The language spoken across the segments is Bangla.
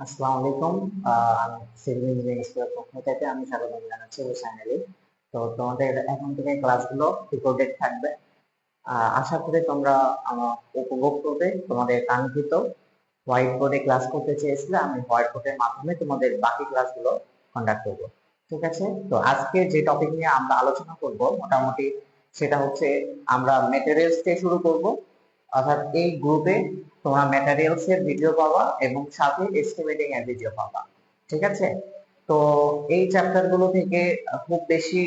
আসসালামু আলাইকুম। আমি সিভিল ইঞ্জিনিয়ারিং স্কুলের পক্ষ থেকে আমি স্বাগত জানাচ্ছি এই চ্যানেলে। তো তোমাদের এখন থেকে ক্লাসগুলো রেকর্ডেড থাকবে। আশা করি তোমরা উপভোগ করবে। তোমাদের কাঙ্ক্ষিত হোয়াইট বোর্ডে ক্লাস করতে চেয়েছিলে, আমি হোয়াইট বোর্ডের মাধ্যমে তোমাদের বাকি ক্লাসগুলো কন্ডাক্ট করব। ঠিক আছে? তো আজকে যে টপিক নিয়ে আমরা আলোচনা করব মোটামুটি সেটা হচ্ছে আমরা ম্যাটেরিয়ালস দিয়ে শুরু করব। অর্থাৎ এই গ্রুপে তোমরা ম্যাটেরিয়ালস এর ভিডিও পাবা এবং সাথে এস্টিমেটিং এর ভিডিও পাবা। ঠিক আছে? তো এই চ্যাপ্টার গুলো থেকে খুব বেশি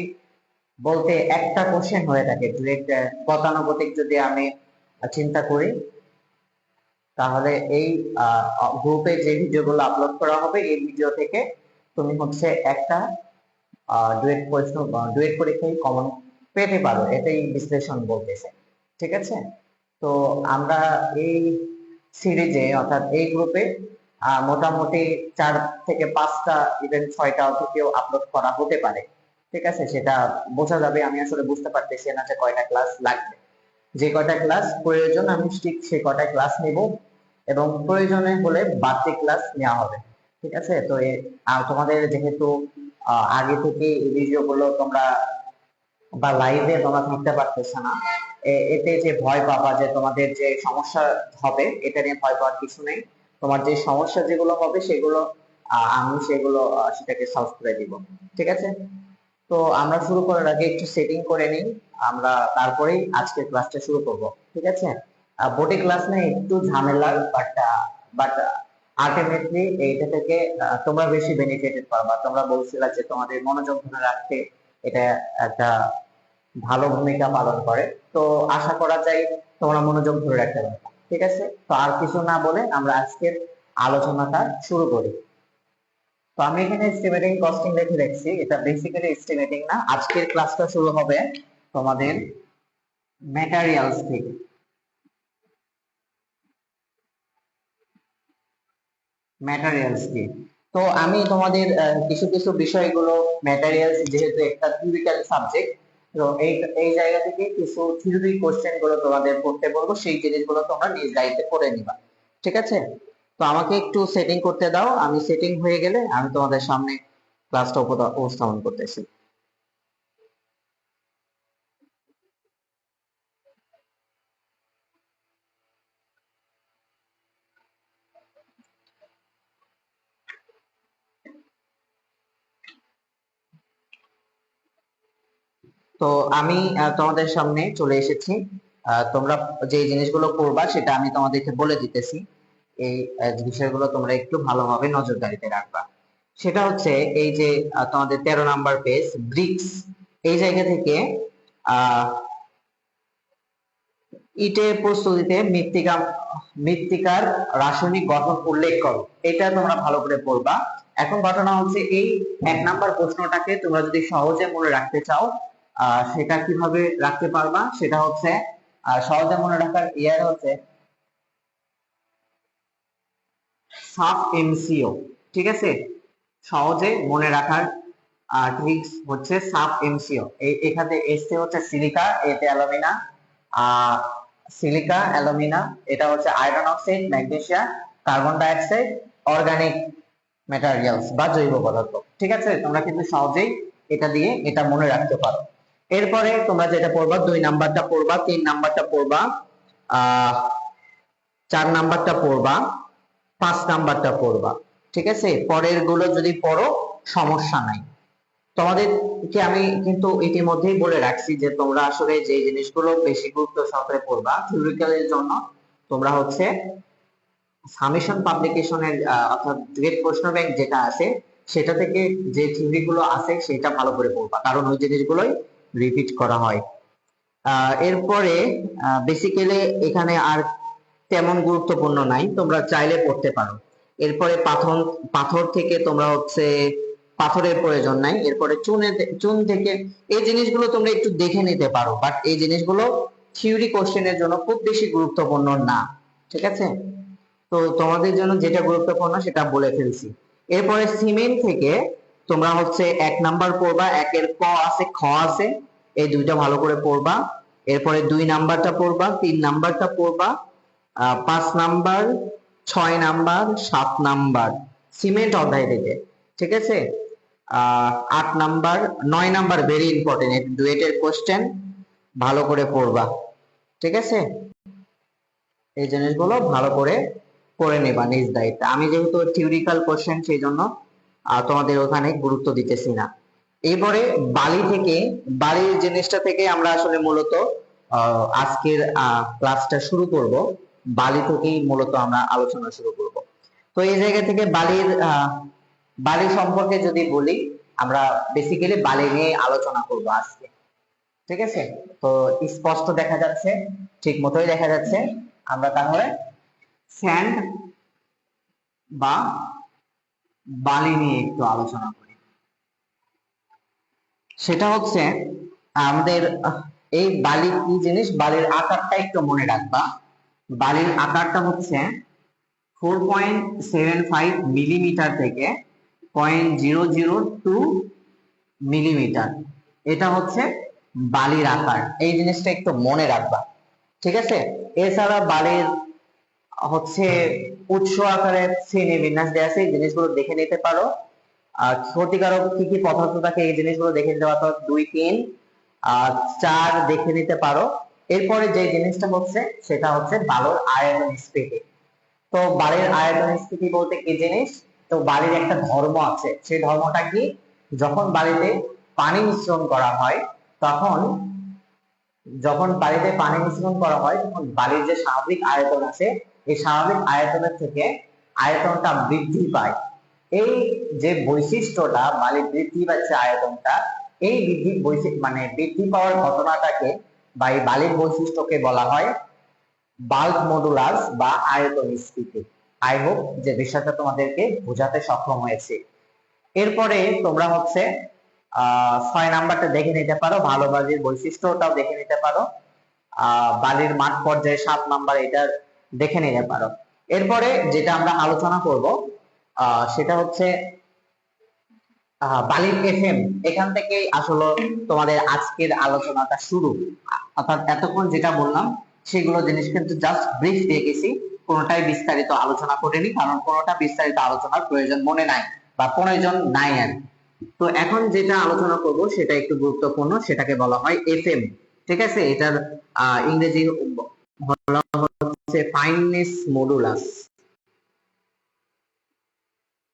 বলতে একটা কোশ্চেন হয়ে থাকে ডিরেক্ট গতানুগতিক যদি আমি চিন্তা করি, তাহলে এই গ্রুপে যে ভিডিওগুলো আপলোড করা হবে এই ভিডিও থেকে তুমি হচ্ছে একটা ডুয়েট প্রশ্ন বা ডুয়েট পরীক্ষায় কমন পেতে পারো, এটাই বিশ্লেষণ বলতেছে। ঠিক আছে? তো আমরা এই সিরিজে অর্থাৎ এই গ্রুপে মোটামুটি 4 থেকে 5টা ইভেন 6টাও থেকেও আপলোড করা হতে পারে। ঠিক আছে? সেটা বোঝা যাবে। আমি আসলে বুঝতে পারতেছি না যে কয়টা ক্লাস লাগবে। যে কয়টা ক্লাস প্রয়োজন আমি ঠিক সে কয়টা ক্লাস নেব এবং প্রয়োজনে হলে বাড়তি ক্লাস নেওয়া হবে। ঠিক আছে? তো তোমাদের যেহেতু আগে থেকে এই ভিডিওগুলো তোমরা বা লাইভে তোমরা থাকতে পারতেছ না, এতে যে ভয় পাবা যে তোমাদের যে সমস্যা হবে এটা নিয়ে ভয় পাওয়ার কিছু নেই। তোমার যে সমস্যা যেগুলো হবে সেগুলো আমি সেগুলো সেটাকে সলভ করে দিব। ঠিক আছে? তো আমরা শুরু করার আগে একটু সেটিং করে নিই, আমরা তারপরেই আজকের ক্লাসটা শুরু করব। ঠিক আছে? বোর্ডে ক্লাস নেই একটু ঝামেলার, বাট আলটিমেটলি এইটা থেকে তোমরা বেশি বেনিফিটেড পাবা। তোমরা বলছিলা যে তোমাদের মনোযোগ ধরে রাখতে এটা একটা ভালো ভূমিকা পালন করে। তো আশা করা যায় তোমরা মনোযোগ ধরে রাখতে পারবে। ঠিক আছে? তো আর কিছু না বলে আমরা আজকের আলোচনাটা শুরু করি। তো আমি এখানে এস্টিমেটিং কস্টিং লিখে রাখছি, এটা বেসিক্যালি এস্টিমেটিং না। আজকের ক্লাসটা শুরু হবে তোমাদের ম্যাটেরিয়ালস থেকে। ম্যাটেরিয়ালস কি? তো আমি তোমাদের কিছু কিছু বিষয়গুলো, ম্যাটেরিয়ালস যেহেতু একটা থিওরিক্যাল সাবজেক্ট, তো এই এই জায়গা থেকে কিছু থিওরি কোশ্চেন গুলো তোমাদের পড়তে বলবো, সেই জিনিসগুলো তোমরা নিজ দায়িত্বে করে নিবা। ঠিক আছে? তো আমাকে একটু সেটিং করতে দাও, আমি সেটিং হয়ে গেলে আমি তোমাদের সামনে ক্লাসটা উপস্থাপন করতেছি। তো আমি তোমাদের সামনে চলে এসেছি। তোমরা যে জিনিসগুলো করবা সেটা আমি তোমাদেরকে বলে দিতেছি। এই বিষয়গুলো তোমরা একটু ভালোভাবে নজরদারিতে রাখবা। সেটা হচ্ছে এই যে তোমাদের 13 নাম্বার পেজ ব্রিক্স, এই জায়গা থেকে আহ ইটের প্রস্তুতিতে মৃত্তিকার রাসায়নিক গঠন উল্লেখ করো, এটা তোমরা ভালো করে পড়বা। এখন ঘটনা হচ্ছে এই 1 নাম্বার প্রশ্নটাকে তোমরা যদি সহজে মনে রাখতে চাও, সেটা কিভাবে রাখতে পারবা সেটা হচ্ছে সহজে মনে রাখার ইয়ার হচ্ছে সাব এমসিও। ঠিক আছে? সহজে মনে রাখার ট্রিক্স হচ্ছে সাব এমসিও। এখানে এসতে হচ্ছে সিলিকা, এতে অ্যালুমিনা, আহ সিলিকা অ্যালুমিনা, এটা হচ্ছে iron oxide, magnesium, carbon die oxide, organic materials বা জৈব পদার্থ। ঠিক আছে? তোমরা কিন্তু সহজেই এটা দিয়ে এটা মনে রাখতে পারো। এরপরে তোমরা যেটা পড়বা 2 নাম্বারটা পড়বা, 3 নাম্বারটা পড়বা, আহ 4 নাম্বারটা পড়বা, 5 নাম্বারটা পড়বা। ঠিক আছে? পরের গুলো যদি পড়ো সমস্যা নাই। তোমাদেরকে আমি কিন্তু ইতিমধ্যেই বলে রাখছি যে তোমরা আসলে যে জিনিসগুলো বেশি গুরুত্ব সহকারে পড়বা থিওরিক্যালের জন্য, তোমরা হচ্ছে সামেশন পাবলিকেশনের অর্থাৎ গ্রেড প্রশ্ন ব্যাংক যেটা আছে সেটা থেকে যে থিওরি গুলো আছে সেটা ভালো করে পড়বা, কারণ ওই জিনিসগুলোই রিপিট করা হয়। এরপরে বেসিক্যালি এখানে আর তেমন গুরুত্বপূর্ণ নাই, তোমরা চাইলে পড়তে পারো। এরপরে পাথর, পাথর থেকে তোমরা হচ্ছে পাথরের প্রয়োজন নাই। এরপরে চুন থেকে এই জিনিসগুলো তোমরা একটু দেখে নিতে পারো, বাট এই জিনিসগুলো থিওরি কোশ্চেনের জন্য খুব বেশি গুরুত্বপূর্ণ না। ঠিক আছে? তো তোমাদের জন্য যেটা গুরুত্বপূর্ণ সেটা বলে ফেলছি। এরপরে সিমেন্ট থেকে তোমরা হচ্ছে 1 নাম্বার পড়বা, একের ক আছে খ আছে, এই দুইটা ভালো করে পড়বা। এরপরে 2 নাম্বারটা পড়বা, 3 নাম্বারটা পড়বা, 5 নাম্বার, 6 নাম্বার, 7 নাম্বার, সিমেন্ট অধ্যায় থেকে, ঠিক আছে। 8 নাম্বার 9 নাম্বার ভেরি ইম্পর্টেন্ট, ডুয়েটের কোশ্চেন ভালো করে পড়বা, ঠিক আছে। এই জিনিসগুলো ভালো করে পড়ে নেবা নিজ দায়িত্বে। আমি যেহেতু থিওরিক্যাল কোশ্চেন সেই জন্য তোমাদের ওখানে গুরুত্ব দিতেছি না। এরপরে বালির জিনিসটা থেকে আমরা আসলে মূলত আজকের ক্লাসটা শুরু করব। বালি থেকেই মূলত আমরা আলোচনা শুরু করব। তো এই জায়গা থেকে বালি সম্পর্কে যদি বলি, আমরা বেসিক্যালি বালি নিয়ে আলোচনা করব আজকে, ঠিক আছে। তো স্পষ্ট দেখা যাচ্ছে, ঠিক মতোই দেখা যাচ্ছে। আমরা তাহলে স্যান্ড বা বালি নিয়ে একটু আলোচনা করি। সেটা হচ্ছে আমাদের এই বালি কি জিনিস, বালির আকারটা একটু মনে রাখবা। বালির আকারটা হচ্ছে 4.75 মিলিমিটার থেকে 0.002 মিলিমিটার। এটা হচ্ছে বালির আকার, এই জিনিসটা একটু মনে রাখবা, ঠিক আছে। এছাড়া বালির হচ্ছে উৎস আকারে শ্রেণী বিন্যাস দেওয়া আছে, এই জিনিসগুলো দেখে নিতে পারো। আর ক্ষতিকারক কি কি পদার্থ থাকে এই জিনিসগুলো দেখে নিতে পারো, 2, 3, 4 দেখে নিতে পারো। এরপরে যে জিনিসটা হচ্ছে সেটা হচ্ছে বালুর আয়তন স্থিতি। তো বালির আয়তন স্থিতি বলতে কি জিনিস, তো বালির একটা ধর্ম আছে, সেই ধর্মটা কি, যখন বালিতে পানি মিশ্রণ করা হয় তখন তখন বালির যে স্বাভাবিক আয়তন আছে, এই স্বাভাবিক আয়তনের থেকে আয়তনটা বৃদ্ধি পায়। এই যে বৈশিষ্ট্যটা, বালির বৃদ্ধি পাচ্ছে আয়তনটা, এই বৃদ্ধি পাওয়ার ঘটনাটাকে বা এই বালির বৈশিষ্ট্যকে বলা হয় বাল্ক মডুলাস বা আয়তন স্থিতি। আই হোপ যে বিষয়টা তোমাদেরকে বোঝাতে সক্ষম হয়েছে। এরপরে তোমরা হচ্ছে 6 নাম্বারটা দেখে নিতে পারো, ভালো বালির বৈশিষ্ট্যটাও দেখে নিতে পারো। বালির মাঠ পর্যায়ে 7 নাম্বার এটা দেখে নিতে পারো। এরপরে যেটা আমরা আলোচনা করব সেটা হচ্ছে বালির এফএম। এখান থেকে আসলে তোমাদের আজকের আলোচনাটা শুরু। অর্থাৎ এতক্ষণ যেটা বললাম সেগুলো জিনিস কিন্তু জাস্ট ব্রিফ দিয়ে গেছি, কোনোটাই বিস্তারিত আলোচনা করিনি, কারণ কোনোটা বিস্তারিত আলোচনার প্রয়োজন মনে নাই বা প্রয়োজন নাই আর। তো এখন যেটা আলোচনা করব সেটা একটু গুরুত্বপূর্ণ, সেটাকে বলা হয় এফএম, ঠিক আছে। এটার ইংরেজি বলা হচ্ছে ফাইননেস মডুলাস।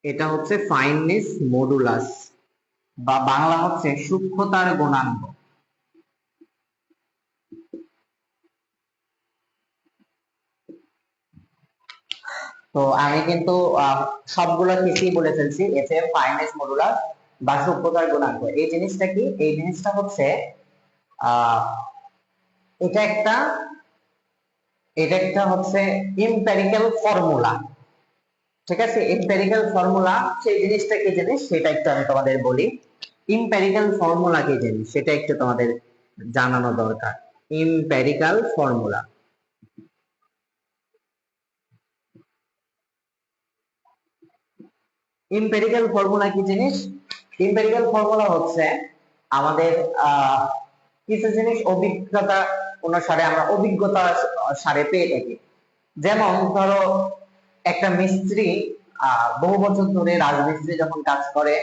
এটা হচ্ছে ফাইননেস মডুলাস বা বাংলা হচ্ছে সূক্ষ্মতার গুণাঙ্ক। তো আমি কিন্তু সবগুলো কিছুই বলে ফেলছি, এফএম, ফাইননেস মডুলাস বা সূক্ষ্মতার গুণাঙ্ক। এই জিনিসটা কি, এই জিনিসটা হচ্ছে আহ এটা একটা হচ্ছে এম্পিরিক্যাল ফর্মুলা, ঠিক আছে। এম্পিরিক্যাল ফর্মুলা, সেই জিনিসটা কি জিনিস সেটা একটু আমি তোমাদের বলি। এম্পিরিক্যাল ফর্মুলা কি জিনিস সেটা একটু তোমাদের জানানো দরকার। এম্পিরিক্যাল ফর্মুলা, এম্পিরিক্যাল ফর্মুলা কি জিনিস, এম্পিরিক্যাল ফর্মুলা হচ্ছে আমাদের কিছু জিনিস অভিজ্ঞতা অনুসারে, আমরা অভিজ্ঞতা সারে পেয়ে থাকি। যেমন ধরো একটা মিস্ত্রি বহু বছর ধরে রাজমিস্ত্রি যখন কাজ করে,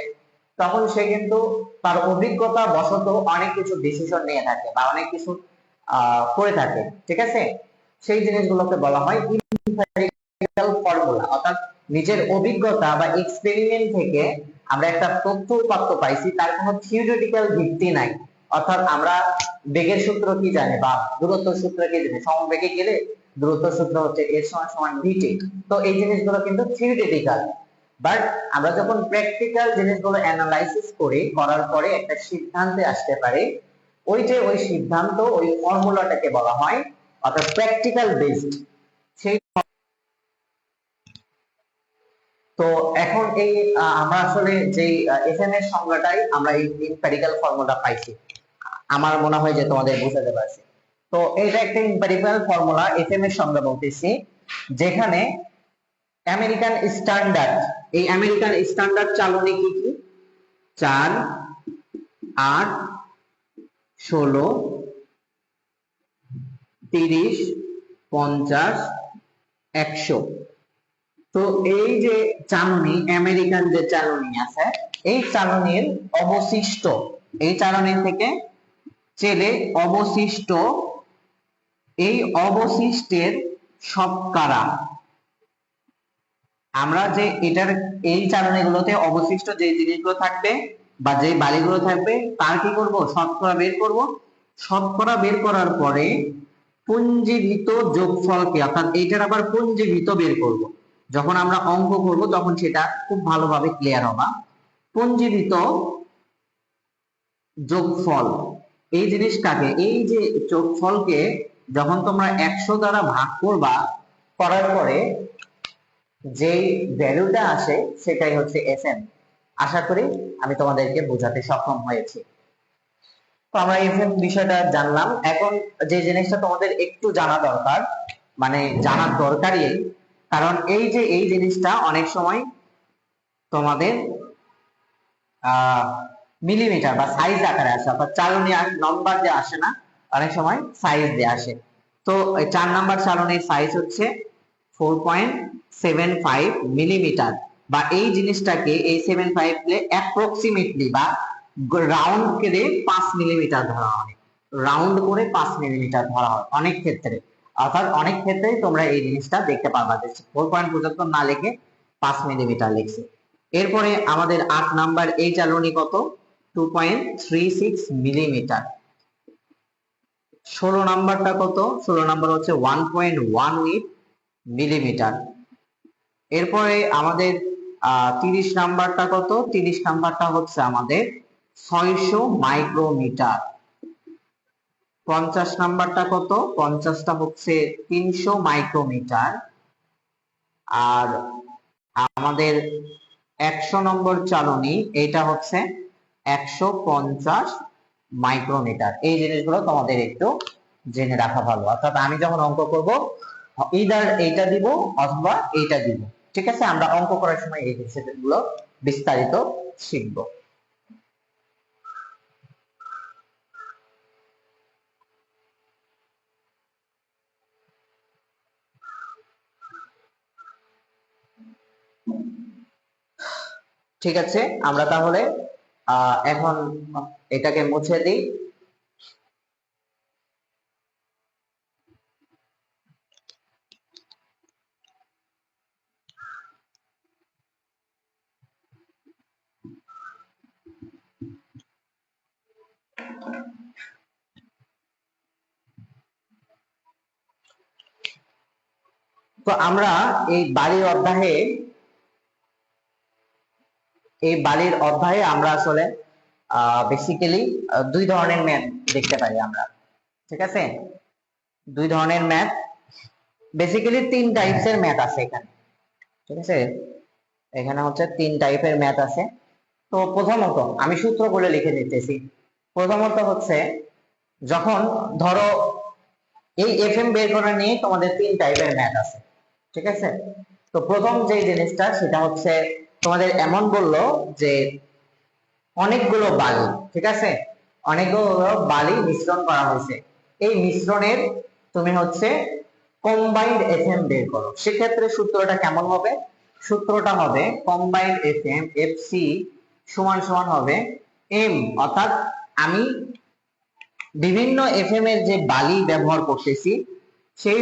তখন সে কিন্তু তার অভিজ্ঞতা বশত অনেক কিছু ডিসিশন নিয়ে থাকে বা অনেক কিছু করে থাকে, ঠিক আছে। সেই জিনিসগুলোকে বলা হয় এম্পিরিক্যাল ফর্মুলা। অর্থাৎ নিজের অভিজ্ঞতা বা এক্সপেরিমেন্ট থেকে আমরা একটা তথ্য উপাত্ত পাইছি, তার কোনো থিওরিটিক্যাল ভিত্তি নাই। অর্থাৎ আমরা বেগের সূত্র কি জানি বা দূরত্ব সূত্র কি জানি, সমবেগে গেলে দূরত্ব সূত্র হচ্ছে এর সমান সমান ভিটি। তো এই জিনিসগুলো কিন্তু থিওরিটিক্যাল, বাট আমরা যখন প্র্যাকটিক্যাল জিনিসগুলো অ্যানালাইসিস করি, করার পরে একটা সিদ্ধান্তে আসতে পারি, ওই সিদ্ধান্ত, ওই ফর্মুলাটাকে বলা হয় অর্থাৎ প্র্যাকটিক্যাল বেসড। সেই তো এখন এই আমরা আসলে যে এফএম এর সংজ্ঞাটাই আমরা এই এম্পিরিক্যাল ফর্মুলা পাইছি, আমার মনে হয় যে তোমাদের বোঝাতে পারছি। তো এটা একটা এম্পিরিক্যাল ফর্মুলা, এফএম এর সংজ্ঞা বলতেছি, যেখানে আমেরিকান স্ট্যান্ডার্ড, এই আমেরিকান স্ট্যান্ডার্ড চালনী কি কি, 4, 8, 16, 30, 50, 100, তো এই যে চালনী, আমেরিকান যে চালনী আছে, এই চালনীর অবশিষ্ট, এই চালনী থেকে চেলে অবশিষ্ট, এই অবশিষ্টের শতকরা, আমরা যে এটার এই চালনীগুলোতে অবশিষ্ট যে জিনিসগুলো থাকবে বা যে বালিগুলো থাকবে তার কি করব, শতকরা বের করব। শতকরা বের করার পরে পুঞ্জীভূত যোগফলকে, অর্থাৎ এইটার আবার পুঞ্জীভূত বের করব। যখন আমরা অঙ্ক করব তখন সেটা খুব ভালোভাবে ক্লিয়ার হবে। পুঞ্জীভূত যোগফল এই জিনিসটাকে, এই যে যোগফলকে যখন তোমরা 100 দ্বারা ভাগ করবা, করার পরে যে ভ্যালুটা আসে সেটাই হচ্ছে এফএম। আশা করি আমি তোমাদেরকে বোঝাতে সক্ষম হয়েছি। তো আমরা এফএম বিষয়টা জানলাম। এখন যে জিনিসটা তোমাদের একটু জানা দরকার, মানে জানার দরকারই, কারণ এই যে এই জিনিসটা অনেক সময় তোমাদের মিলিমিটার বা সাইজ আকারে আসে, অর্থাৎ চালনী নম্বর দিয়ে আসে না, অনেক সময় সাইজ দিয়ে আসে। তো 4 নাম্বার চালনীর সাইজ হচ্ছে 4.75 মিলিমিটার, বা এই জিনিসটাকে এই 75 কে অ্যাপ্রক্সিমেটলি বা রাউন্ড করে 5 মিলিমিটার ধরা হয়, রাউন্ড করে 5 মিলিমিটার ধরা হয় অনেক ক্ষেত্রে। অর্থাৎ অনেক ক্ষেত্রে তোমরা এই জিনিসটা দেখতে পারবা যে 4 পয়েন্ট পর্যন্ত না লিখে 5 মিলিমিটার লিখছে। এরপরে আমাদের 8 নাম্বার এই চালনী কত, 2.36 মিলিমিটার। 16 নাম্বারটা কত, 16 নাম্বার হচ্ছে 1.18 মিলিমিটার। এরপরে আমাদের 30 নাম্বারটা কত, 30 নাম্বারটা হচ্ছে আমাদের 600 মাইক্রোমিটার। 50 নাম্বারটা কত, 50টা হচ্ছে 300 মাইক্রোমিটার। আর আমাদের 100 নম্বর চালনী এটা হচ্ছে 150 মাইক্রোমিটার। এই জিনিসগুলো তোমাদের একটু জেনে রাখা ভালো, অর্থাৎ আমি যখন অঙ্ক করব ইদার এইটা দিব অথবা এইটা দিব। ঠিক আছে, আমরা অঙ্ক করার সময় এই বিষয়গুলো বিস্তারিত শিখব। ঠিক আছে, আমরা তাহলে এখন এটাকে মুছে দিই। তো আমরা এই বাড়ির অধ্যায়ে আমরা আসলে বেসিক্যালি দুই ধরনের ম্যাথ দেখতে পাই আমরা। ঠিক আছে, দুই ধরনের ম্যাথ, বেসিক্যালি 3 টাইপসের ম্যাথ আছে এখানে। ঠিক আছে, এখানে হচ্ছে 3 টাইপের ম্যাথ আছে। তো প্রথমত আমি সূত্রগুলো লিখে দিতেছি। প্রথমত হচ্ছে যখন ধরো এই এফএম বের করা নিয়ে তোমাদের 3 টাইপের ম্যাথ আছে। ঠিক আছে, তো প্রথম যে জিনিসটা সেটা হচ্ছে তোমাদের এমন বললো যে অনেকগুলো বালি, ঠিক আছে, অনেকগুলো বালি মিশ্রণ করা হয়েছে, এই মিশ্রণের তুমি হচ্ছে কম্বাইন্ড এফএম বের করো। সেক্ষেত্রে সূত্রটা কেমন হবে, সূত্রটা হবে কম্বাইন্ড এফএম এফসি সমান সমান হবে এম, অর্থাৎ আমি বিভিন্ন এফএম এর যে বালি ব্যবহার করতেছি সেই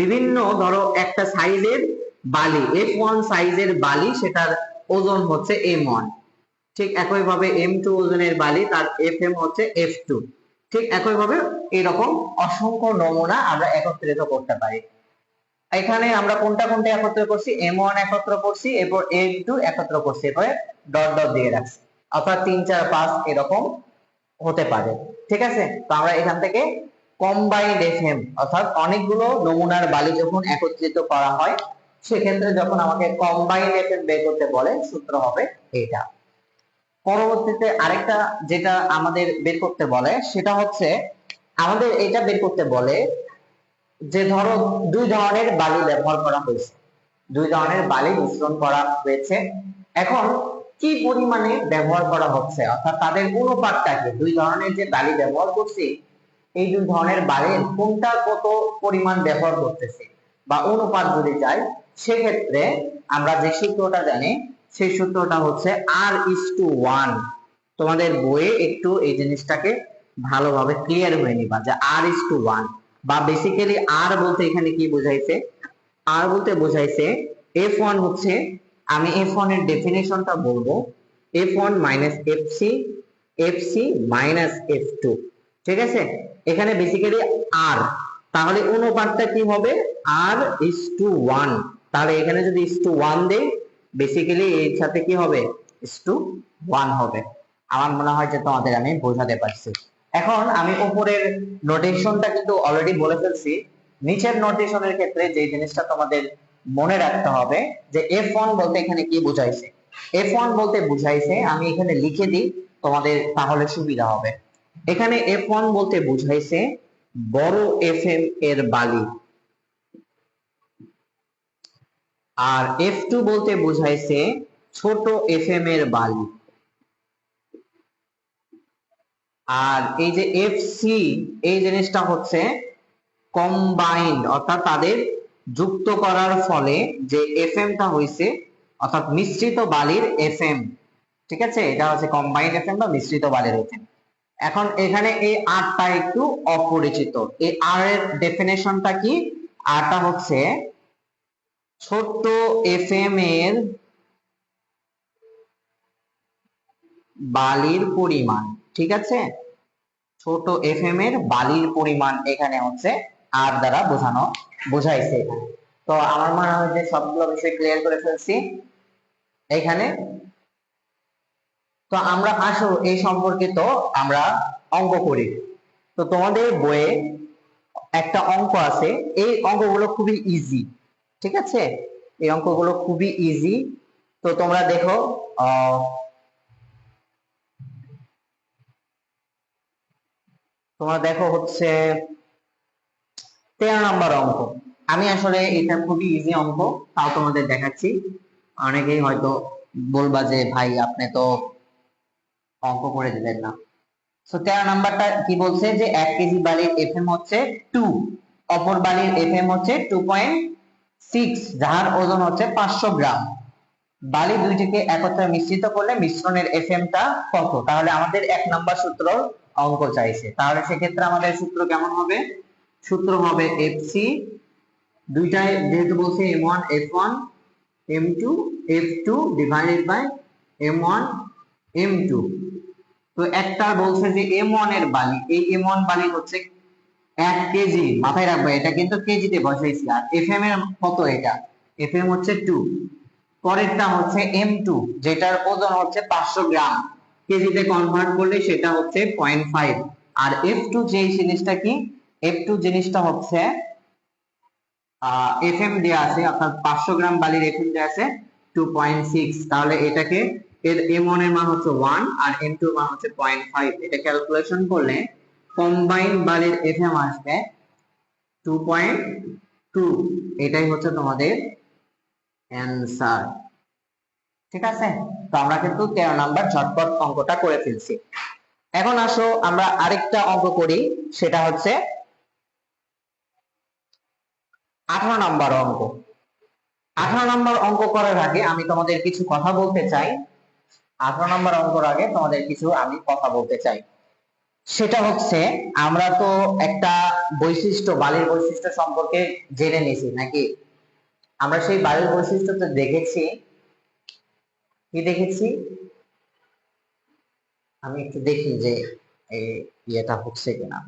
বিভিন্ন ধরো একটা সাইজের বালি, F1 সাইজের বালি, সেটার ওজন হচ্ছে M1। ঠিক একইভাবে M2 ওজনের বালি, তার FM হচ্ছে F2। ঠিক একইভাবে এরকম অসংখ্য নমুনা আমরা একত্রিত করতে পারি। এখানে আমরা কোনটা কোনটা একত্র করছি, M1 একত্র করছি, এরপর M2 একত্র করছি, এরপরে ডট ডট দিয়ে রাখছি, অর্থাৎ 3 4 5 এরকম হতে পারে। ঠিক আছে, তো আমরা এখান থেকে কম্বাইন্ড এফএম, অর্থাৎ অনেকগুলো নমুনার বালি যখন একত্রিত করা হয় সেক্ষেত্রে যখন আমাকে কম্বাইন্ড এফএম বের করতে বলে সূত্র হবে এটা। পরবর্তীতে আরেকটা যেটা আমাদের বের করতে বলে সেটা হচ্ছে আমাদের এটা বের করতে বলে যে ধরো দুই ধরনের বালি ব্যবহার করা হয়েছে, দুই ধরনের বালি মিশ্রণ করা হয়েছে, এখন কি পরিমাণে ব্যবহার করা হচ্ছে, অর্থাৎ তাদের অনুপাতটাকে, দুই ধরনের যে বালি ব্যবহার করছি এই দুই ধরনের বালির কোনটা কত পরিমাণ ব্যবহার করতেছে বা অনুপাত যদি চাই, সেক্ষেত্রে আমরা যে সূত্রটা জানি সেই সূত্রটা হচ্ছে R:1। তোমাদের বইয়ে একটু এই জিনিসটাকে ভালোভাবে ক্লিয়ার হয়ে নিবা যে R:1, বা বেসিক্যালি আর বলতে এখানে কি বোঝাইছে, আর বলতে বোঝাইছে F1 হচ্ছে, আমি F1 এর ডেফিনেশনটা বলবো, F1 minus FC, FC minus F2। ঠিক আছে, এখানে বেসিক্যালি আর, তাহলে অনুপাতটা কি হবে R:1। তাহলে এখানে যদি 1 দেই, বেসিক্যালি এর সাথে কি হবে 1 হবে। আমার মনে হয় যে তোমাদের আমি বোঝাতে পারছি। এখন আমি উপরের নোটেশনটা কিন্তু অলরেডি বলে ফেলছি, নিচের নোটেশনের ক্ষেত্রে যে জিনিসটা তোমাদের মনে রাখতে হবে যে F1 বলতে এখানে কি বুঝাইছে। F1 বলতে বুঝাইছে, আমি এখানে লিখে দিই তোমাদের তাহলে সুবিধা হবে। এখানে F1 বলতে বুঝাইছে বড় FM এর বালি, আর F2 বলতে বুঝাইছে ছোট FM এর বালি। আর এই যে এফসি, এই জিনিসটা হচ্ছে কম্বাইন্ড, অর্থাৎ তাদের যুক্ত করার ফলে যে এফএমটা হইছে, অর্থাৎ মিশ্রিত বালির এফএম। ঠিক আছে, এটা হচ্ছে কম্বাইন্ড এফএম বা মিশ্রিত বালির এফএম। এখন এখানে এই আরটা একটু অপরিচিত। এই আর এর ডেফিনেশনটা কি? আরটা হচ্ছে ছোট এফএম এর বালির পরিমাণ। ঠিক আছে, ছোট এফএম এর বালির পরিমাণ এখানে হচ্ছে আর দ্বারা বোঝাইছে এখানে। তো আমার মনে হয় যে সবগুলো বিষয় ক্লিয়ার করে ফেলছি এখানে। তো আমরা আসো এই সম্পর্কিত আমরা অঙ্ক করি। তো তোমাদের বইয়ে একটা অঙ্ক আছে, এই অঙ্কগুলো খুবই ইজি। ঠিক আছে, এই অঙ্কগুলো খুবই ইজি। তো তোমরা দেখো, তোমরা দেখো হচ্ছে 13 নম্বর অঙ্ক। আমি আসলে এটা খুবই ইজি অঙ্ক, তাও তোমাদের দেখাচ্ছি। অনেকেই হয়তো বলবা যে ভাই আপনি তো অঙ্ক করে দিলেন না। তো 13 নাম্বারটা কি বলছে যে 1 কেজি বালির এফএম হচ্ছে 2, অপর বালির এফএম হচ্ছে 2.6, যার ওজন হচ্ছে 500 গ্রাম। বালি দুইটিকে একত্রে মিশ্রিত করলে মিশ্রণের এফএমটা কত? তাহলে আমাদের 1 নাম্বার সূত্র অঙ্ক চাইছে। তাহলে সেক্ষেত্রে আমাদের সূত্র কেমন হবে? সূত্র হবে এফসি, দুইটাই যেহেতু বলছে M1 F1, M2 F2 divided by M1 M2। তো একটা বলছে যে M1 এর বালি, এই M1 বালি হচ্ছে 1 কেজি, মাথায় রাখবে এটা কিন্তু কেজিতে বসাইছি। আর FM এর কত? এটা FM হচ্ছে 2। পরেরটা হচ্ছে M2, যেটার ওজন হচ্ছে 500 গ্রাম, কেজিতে কনভার্ট করলে সেটা হচ্ছে 0.5। আর F2 যে জিনিসটা কি, F2 জিনিসটা হচ্ছে FM দেয়া আছে, অর্থাৎ 500 গ্রাম বালির FM দেয়া আছে 2.6। তাহলে এটাকে এর M1 এর মান হচ্ছে 1 আর M2 এর মান হচ্ছে 0.5। এটা ক্যালকুলেশন করলে কম্বাইন্ড বালির FM আসবে 2.2। এটাই হচ্ছে তোমাদের অ্যানসার। ঠিক আছে, তো আমরা কিন্তু 13 নাম্বার ঝটপট অঙ্কটা করে ফেলছি। এখন আসো আমরা আরেকটা অঙ্ক করি, সেটা হচ্ছে 18 নাম্বার অঙ্ক। 18 নম্বর অঙ্ক করার আগে আমি তোমাদের কিছু কথা বলতে চাই। 18 নম্বর অঙ্কের আগে তোমাদের কিছু আমি কথা বলতে চাই। সেটা হচ্ছে, আমরা তো একটা বৈশিষ্ট্য, বালির বৈশিষ্ট্য সম্পর্কে জেনে নিয়েছি নাকি? আমরা সেই বালির বৈশিষ্ট্যতে দেখেছি, কি দেখেছি আমি একটু দেখি যে এই ইয়েটা হচ্ছে কিনা।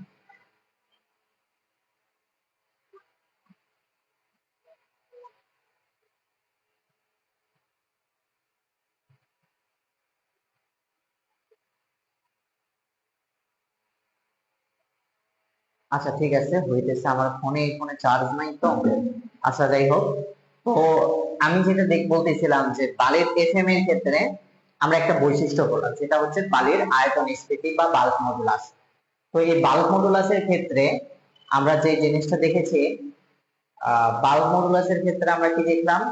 আচ্ছা ঠিক আছে, হইতেছে। আমার ফোনে চার্জ নাই তো। আচ্ছা যাই হোক, তো আমি যেটা বলতেছিলাম যে বালির এফএম এর ক্ষেত্রে আমরা একটা বৈশিষ্ট্য বললাম, সেটা হচ্ছে বালির আয়তন স্থিতি বা বাল্ক মডুলাস। তো এই বাল্ক মডুলাসের ক্ষেত্রে আমরা যে জিনিসটা দেখেছি, বাল্ক মডুলাসের ক্ষেত্রে আমরা কি দেখলাম,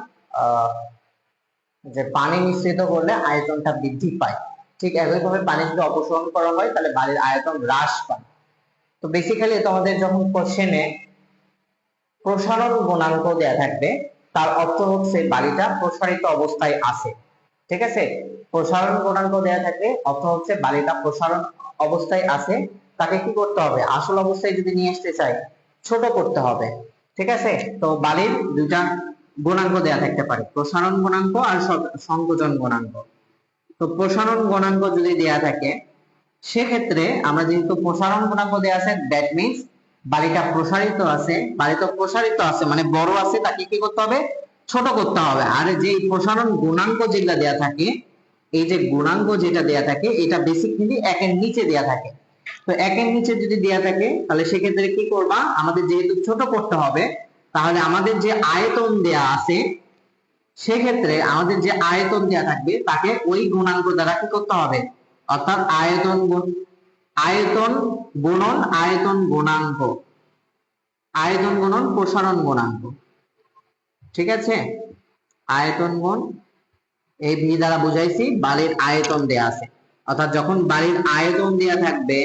যে পানি মিশ্রিত করলে আয়তনটা বৃদ্ধি পায়। ঠিক একইভাবে পানি যদি অপসারণ করা হয় তাহলে বালির আয়তন হ্রাস পায়। তো বেসিক্যালি তোমাদের যখন কোশ্চেনে প্রসারণ গুণাঙ্ক দেয়া থাকবে, তার অর্থ হচ্ছে বালিটা প্রসারিত অবস্থায় আছে। ঠিক আছে, প্রসারণ গুণাঙ্ক দেয়া থাকে, অর্থ হচ্ছে বালিটা প্রসারণ অবস্থায় আছে, তাকে কি করতে হবে, আসল অবস্থায় যদি নিয়ে আসতে চাই ছোট করতে হবে। ঠিক আছে, তো বালির দুইটা গুণাঙ্ক দেয়া থাকতে পারে, প্রসারণ গুণাঙ্ক আর সংকোচন গুণাঙ্ক। তো প্রসারণ গুণাঙ্ক যদি দেয়া থাকে সেক্ষেত্রে আমরা যেহেতু প্রসারণ গুণাঙ্ক দেয়া আছে, দ্যাট মিন্স বালিটা প্রসারিত আছে, বালিটা প্রসারিত আছে মানে বড় আছে, তাকে কি করতে হবে, ছোট করতে হবে। আর যে প্রসারণ গুণাঙ্ক যেটা দেয়া থাকে, এই যে গুণাঙ্ক যেটা দেয়া থাকে এটা বেসিক্যালি একের নিচে দেয়া থাকে। তো একের নিচে যদি দেয়া থাকে তাহলে সেক্ষেত্রে কি করবা, আমাদের যেহেতু ছোট করতে হবে, তাহলে আমাদের যে আয়তন দেয়া আছে সেক্ষেত্রে আমাদের যে আয়তন দেয়া থাকবে তাকে ওই গুণাঙ্ক দ্বারা কি করতে হবে, অর্থাৎ আয়তন গুণন আয়তন গুণাঙ্ক, আয়তন গুণন প্রসারণ গুণাঙ্ক। ঠিক আছে, আয়তন গুণ এই ভি দ্বারা বুঝাইছি বালির আয়তন দেয়া আছে, অর্থাৎ যখন বালির আয়তন দেয়া থাকবে,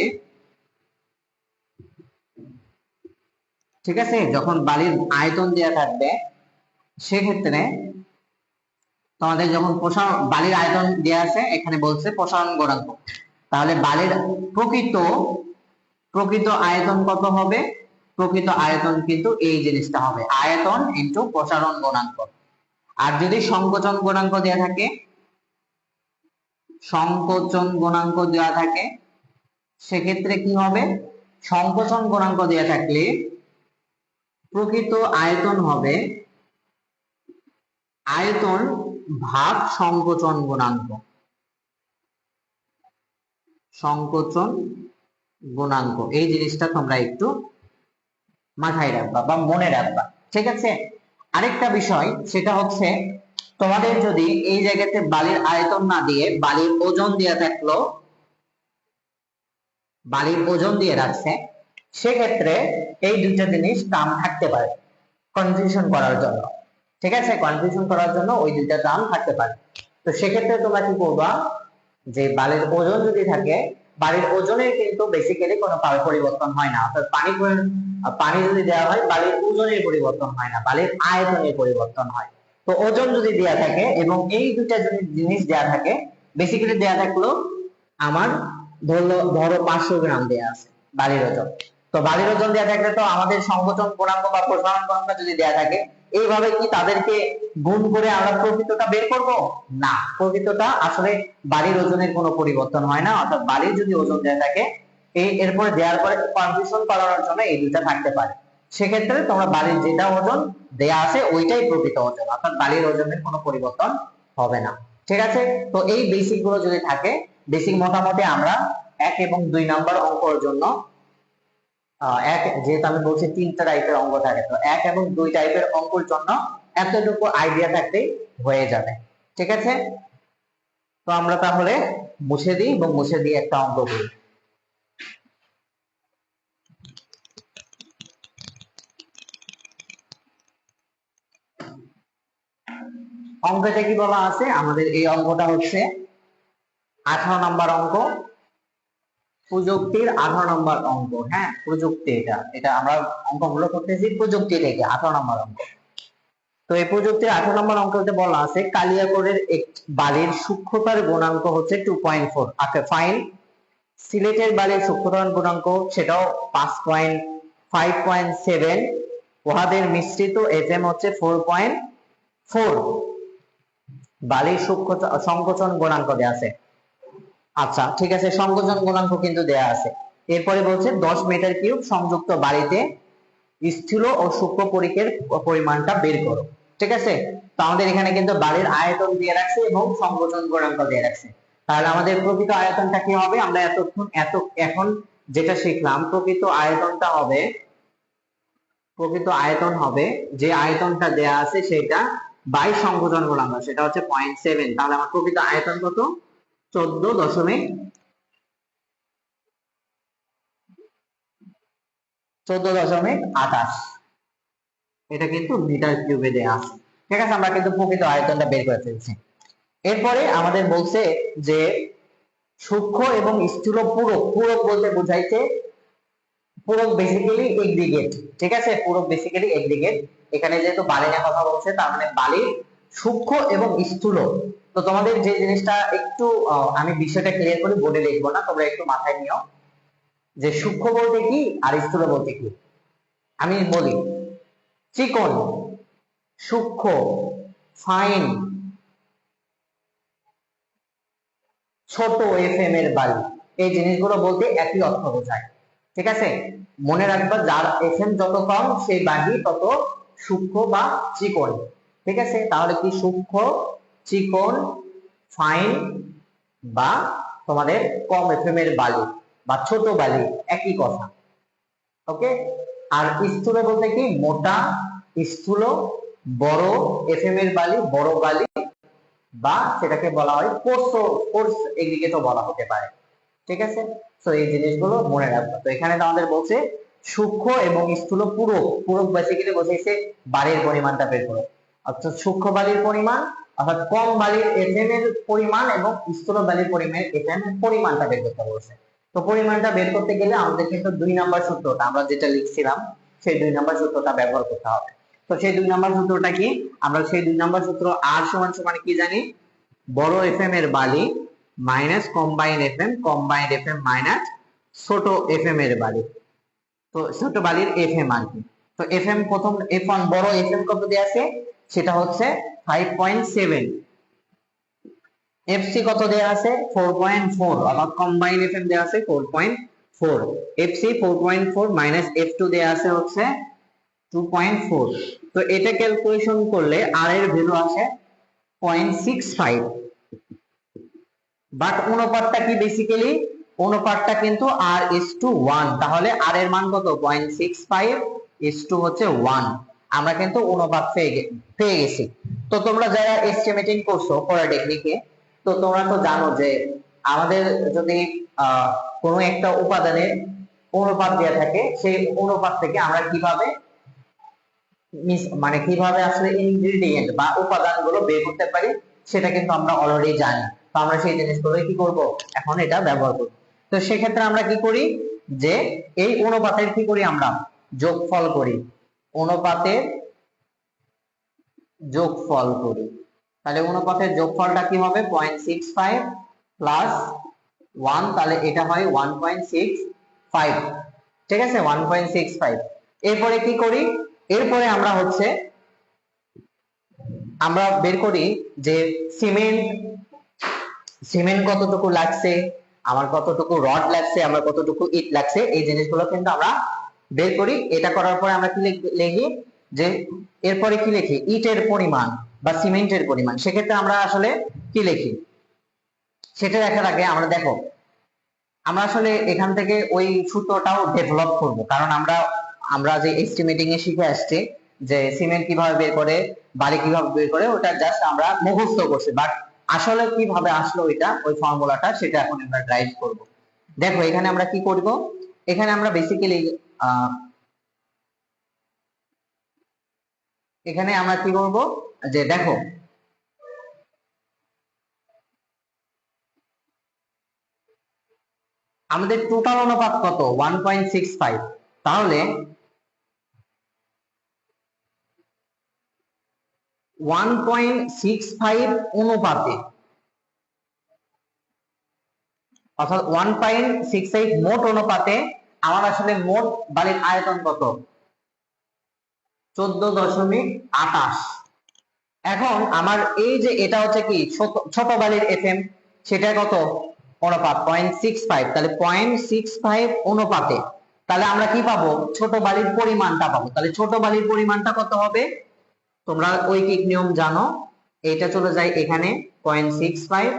ঠিক আছে, যখন বালির আয়তন দেয়া থাকবে সেক্ষেত্রে তোমাদের যখন বালির আয়তন দেয়া আছে, এখানে বলছে প্রসারণ গুণাঙ্ক, তাহলে বালির প্রকৃত আয়তন কত হবে, প্রকৃত আয়তন কিন্তু এই জিনিসটা হবে আয়তন ইনটু প্রসারণ গুণাঙ্ক। আর যদি সংকোচন গুণাঙ্ক দেয়া থাকে, সংকোচন গুণাঙ্ক দেওয়া থাকে সেক্ষেত্রে কি হবে, সংকোচন গুণাঙ্ক দেয়া থাকলে প্রকৃত আয়তন হবে আয়তন ভাগ সংকোচন গুণাঙ্ক, সংকোচন গুণাঙ্ক। এই জিনিসটা তোমরা একটু মাথায় রাখবা বা মনে রাখবা। ঠিক আছে, আরেকটা বিষয় সেটা হচ্ছে তোমাদের যদি এই জায়গাতে বালির আয়তন না দিয়ে বালির ওজন দেয়া থাকলো, বালির ওজন দিয়ে রাখছে, সেক্ষেত্রে এই দুইটা জিনিস টার্ম থাকতে পারে কনফিউশন করার জন্য। ঠিক আছে, কনফিউশন করার জন্য ওই দুইটা টার্ম থাকতে পারে। তো সেক্ষেত্রে তোমরা কি করবা, যে বালির ওজন যদি থাকে, বালির ওজনের কিন্তু বেসিক্যালি কোনো পরিবর্তন হয় না, অর্থাৎ পানি যদি দেওয়া হয় বালির ওজনের পরিবর্তন হয় না, বালির আয়তনের পরিবর্তন হয়। তো ওজন যদি দেয়া থাকে এবং এই দুইটা জিনিস দেয়া থাকে, বেসিক্যালি দেয়া থাকলো আমার ধরো 500 গ্রাম দেয়া আছে বালির ওজন, তো বালির ওজন দেয়া থাকলে তো আমাদের সংকোচন গুণাঙ্ক বা প্রসারণ গুণাঙ্ক যদি দেয়া থাকে, এইভাবে কি তাদেরকে গুণ করে আমরা প্রকৃতটা বের করব না, প্রকৃতটা আসলে বালির ওজনের কোনো পরিবর্তন হয় না, অর্থাৎ বালির যদি ওজন দেয়া থাকে এরপরে দেওয়ার পরে কনফিউশন করানোর জন্য এই দুইটা থাকতে পারে। সেক্ষেত্রে তোমরা বালির যেটা ওজন দেয়া আছে ওইটাই প্রকৃত ওজন, অর্থাৎ বালির ওজনের কোনো পরিবর্তন হবে না। ঠিক আছে, তো এই বেসিক গুলো যদি থাকে, বেসিক মোটামুটি আমরা 1 এবং 2 নাম্বার অঙ্কের জন্য যেহেতু আমি বলছি 3টা টাইপের অঙ্ক থাকে, তো 1 এবং 2 টাইপের অঙ্কের জন্য এতটুকু আইডিয়া থাকলেই হয়ে যাবে। ঠিক আছে, তো আমরা তাহলে মুছে দিই এবং মুছে দিয়ে একটা অঙ্ক করি। অঙ্কটা কি বলা আছে, আমাদের এই অঙ্কটা হচ্ছে 18 নম্বর অঙ্ক, প্রযুক্তির 18 নম্বর অঙ্ক। হ্যাঁ, প্রযুক্তি, এটা আমরা অঙ্কগুলো করতেছি প্রযুক্তি থেকে 18 নম্বর অঙ্ক। তো এই প্রযুক্তির 18 নম্বর অঙ্কতে বলা আছে কালিয়াকৈরের বালির সূক্ষ্মতার গুণাঙ্ক হচ্ছে 2.4। আচ্ছা ফাইন, সিলেটের বালির সূক্ষ্মতার গুণাঙ্ক সেটাও 5.7, উহাদের মিশ্রিত এফএম হচ্ছে 4.4। বালির সংকোচন গুণাঙ্ক দেয়া আছে। আচ্ছা ঠিক আছে, সংকোচন গুণাঙ্ক কিন্তু দেয়া আছে। এরপরে বলছে 10 মিটার কিউব সংযুক্ত বালিতে স্থূল ও সূক্ষ্ম পরিকের পরিমাণটা বের করো। ঠিক আছে, তো আমাদের এখানে কিন্তু বালির আয়তন দিয়ে রাখছে এবং সংকোচন গুণাঙ্ক দিয়ে রাখছে, তাহলে আমাদের প্রকৃত আয়তনটা কি হবে, আমরা এখন যেটা শিখলাম, প্রকৃত আয়তন হবে যে আয়তনটা দেয়া আছে সেটা বাই সংকোচন গুণাঙ্ক, সেটা হচ্ছে 0.7। তাহলে আমার প্রকৃত আয়তন কত, 14.28, এটা কিন্তু মিটার কিউবে দেয়া আছে। ঠিক আছে, আমরা কিন্তু প্রকৃত আয়তনটা বের করে ফেলছি। এরপরে আমাদের বলছে যে সূক্ষ্ম এবং স্থূল পূরক, পূরক বলতে বোঝাইছে পুরো বেসিক্যালি এগ্রিগেট, ঠিক আছে, পুরো বেসিক্যালি এগ্রিগেট। এখানে যেহেতু বালি নিয়ে কথা বলছে, তার মানে বালির সূক্ষ্ম এবং স্থূল। তো তোমাদের যে জিনিসটা একটু আমি বিষয়টা ক্লিয়ার করি, বোর্ডে লিখবো না, তোমরা একটু মাথায় নিও যে সূক্ষ্ম বলতে কি আর স্থূল বলতে কি। আমি বলি, চিকন, সূক্ষ্ম, ফাইন, ছোট এফএম এর বালি, এই জিনিসগুলো বলতে একই অর্থ বোঝায়, ঠিক আছে। মনে রাখবা, যার এফএম যত কম সেই বালি তত সূক্ষ্ম বা চিকন, ঠিক আছে। তাহলে কি সূক্ষ্ম, চিকন, ফাইন বা তোমাদের কম এফএম এর বালি বা ছোট বালি, একই কথা, ওকে। আর স্থূল বলতে কি মোটা, স্থূল, বড় এফএম এর বালি, বড় বালি, বা সেটাকে বলা হয় কোর্স এগ্রিগেটও বলা হতে পারে, ঠিক আছে। তো এই জিনিসগুলো মনে রাখবো। তো এখানে আমাদের বলছে সূক্ষ্ম এবং স্থূল পূরক, পূরক বেসিক্যালি বোঝাইছে বালির পরিমাণটা বের করো, অর্থাৎ সূক্ষ্ম বালির পরিমাণ অর্থাৎ কম বালির এফএম এর পরিমাণ এবং স্থূল বালির পরিমাণ এফএম এর পরিমাণটা বের করতে বলছে। তো পরিমাণটা বের করতে গেলে আমাদের কিন্তু 2 নাম্বার সূত্রটা আমরা যেটা লিখছিলাম সেই 2 নাম্বার সূত্রটা ব্যবহার করতে হবে। তো সেই 2 নাম্বার সূত্রটা কি, আমরা সেই 2 নাম্বার সূত্র আর সমান সমান কি জানি, বড় এফএম এর বালি মাইনাস কম্বাইন্ড এফএম মাইনাস ছোট এফএম এর বালি, তো ছোট বালির এফএম আর কি। তো এফএম প্রথম এফ1 বড় এফএম কত দেয়া আছে, সেটা হচ্ছে 5.7, এফসি কত দেয়া আছে 4.4, আবার কম্বাইন্ড এফএম দেয়া আছে 4.4, এফসি 4.4 মাইনাস এফ2 দেয়া আছে হচ্ছে 2.4। তো এটা ক্যালকুলেশন করলে আর এর ভ্যালু আসে 0.65, বাট অনুপাতটা কি, বেসিক্যালি অনুপাতটা কিন্তু আর ইস টু 1, তাহলে আর এর মান কত 0.65 ইস টু হচ্ছে 1। আমরা কিন্তু অনুপাত পেয়ে গেছি। তো তোমরা যারা এস্টিমেটিং করছো পলিটেকনিকে, তো তোমরা তো জানো যে আমাদের যদি কোনো একটা উপাদানের অনুপাত দেওয়া থাকে, সেই অনুপাত থেকে আমরা কিভাবে মানে কিভাবে আসলে ইনগ্রেডিয়েন্ট বা উপাদানগুলো বের করতে পারি সেটা কিন্তু আমরা অলরেডি জানি। তো আমরা সেই জিনিসগুলো কি করব, এখন এটা ব্যবহার করব। তো সেক্ষেত্রে আমরা কি করি, যে এই অনুপাতের কি করি, আমরা যোগফল করি, অনুপাতের যোগফল করি। তাহলে অনুপাতের যোগফলটা কি হবে 0.65 প্লাস 1, তাহলে এটা হয় 1.65, ঠিক আছে 1.65। এরপরে কি করি, এরপরে আমরা হচ্ছে আমরা বের করি যে সিমেন্ট কতটুকু লাগছে, আমার কতটুকু রড লাগছে, আমার কতটুকু ইট লাগছে, এই জিনিসগুলো কিন্তু আমরা বের করি। এটা করার পরে আমরা কি লিখি, যে এরপরে কি লিখি ইটের পরিমাণ বা সিমেন্টের পরিমাণ। সেক্ষেত্রে আমরা আসলে কি লিখি সেটা দেখার আগে আমরা দেখো, আমরা আসলে এখান থেকে ওই সূত্রটাও ডেভেলপ করব, কারণ আমরা আমরা যে এস্টিমেটিং এ শিখে আসছি যে সিমেন্ট কিভাবে বের করে, বালি কিভাবে বের করে, ওটা জাস্ট আমরা মুখস্থ করছি, বাট আসলে কিভাবে আসলো এটা ওই ফর্মুলাটা, সেটা এখন আমরা ড্রাইভ করব। দেখো এখানে আমরা কি করব, এখানে আমরা বেসিক্যালি এখানে আমরা কি করব, যে দেখো আমাদের টোটাল অনুপাত কত 1.65, তাহলে 1.65 অনুপাতে অর্থাৎ 1.68 মোট অনুপাতে আমার আসলে মোট বালির আয়তন কত 14.28। এখন আমার এই যে এটা হচ্ছে কি ছোট বালির এফএম, সেটা কত অনুপাত 0.65, তাহলে 0.65 অনুপাতে তাহলে আমরা কি পাবো, ছোট বালির পরিমাণটা পাবো। তাহলে ছোট বালির পরিমাণটা কত হবে, তোমরা ঐকিক নিয়ম জানো, এটা চলে যায় এখানে 0.65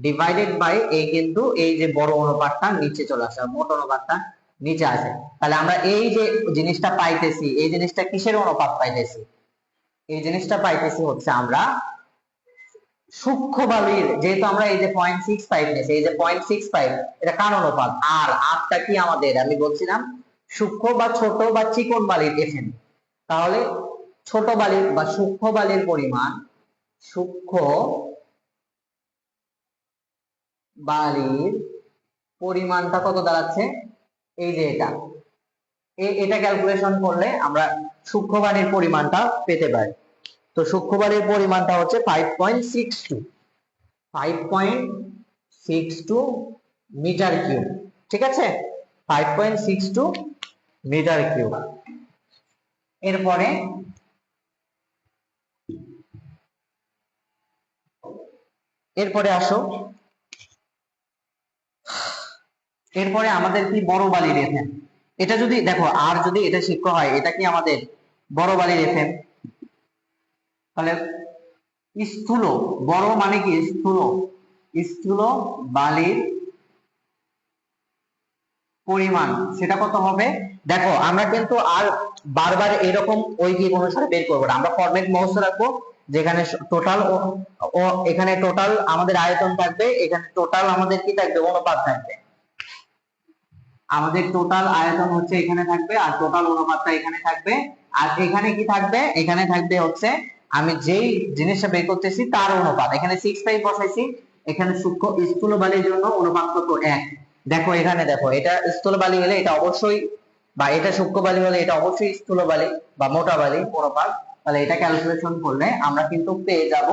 ডিভাইডেড বাই এই, কিন্তু এই যে বড় অনুপাতটা নিচে চলে আসে, মোট অনুপাতটা নিচে আসে। তাহলে আমরা এই যে জিনিসটা পাইতেছি, এই জিনিসটা কিসের অনুপাত পাইতেছি, এই জিনিসটা পাইতেছি হচ্ছে আমরা সূক্ষ্ম বালির, যেহেতু আমরা এই যে 0.65 নিয়েছি, এই যে 0.65 এটা কার অনুপাত, আর আরটা কি আমাদের আমি বলছিলাম সূক্ষ্ম বা ছোট বা চিকন বালির এফএম। তাহলে ছোট বালির বা সূক্ষ্ম বালির পরিমাণ, সূক্ষ্ম বালির পরিমাণটা কত দাঁড়াচ্ছে, এই যে এটা এটা ক্যালকুলেশন করলে আমরা সূক্ষ্ম বালির পরিমাণটা পেতে পারি। তো সূক্ষ্ম বালির পরিমাণটা হচ্ছে 5.62 5.62 মিটার কিউব। ঠিক আছে, 5.62 মিটার কিউব। এরপরে আসো, এরপরে আমাদের কি বড় বালির এফএম। এটা যদি দেখো, আর যদি এটা শিক্ষা হয়, এটা কি আমাদের বড় বালির এফএম। তাহলে স্থূল, বড় মানে কি স্থূল, স্থূল বালির পরিমাণ সেটা কত হবে। দেখো আমরা কিন্তু আর বারবার এরকম ঐকিক অনুসারে বের করবো না, আমরা ফরম্যাট মুখস্থ রাখবো, যেখানে টোটাল ও এখানে টোটাল আমাদের আয়তন থাকবে, এখানে টোটাল আমাদের কি থাকবে, অনুপাত থাকবে। আমাদের টোটাল আয়তন হচ্ছে এখানে থাকবে, আর টোটাল অনুপাতটা এখানে থাকবে। আর এখানে কি থাকবে, এখানে থাকবে হচ্ছে আমি যেই জিনিসটা বের করতেছি তার অনুপাত। এখানে 6.5 বসাইছি, এখানে সূক্ষ্ম স্থূল বালির জন্য অনুপাত কত, 1। দেখো এখানে দেখো, এটা স্থূল বালি হলে এটা অবশ্যই, বা এটা সূক্ষ্ম বালি হলে এটা অবশ্যই স্থূল বালি বা মোটা বালি অনুপাত। তাহলে এটা ক্যালকুলেশন করলে আমরা কিন্তু পেয়ে যাব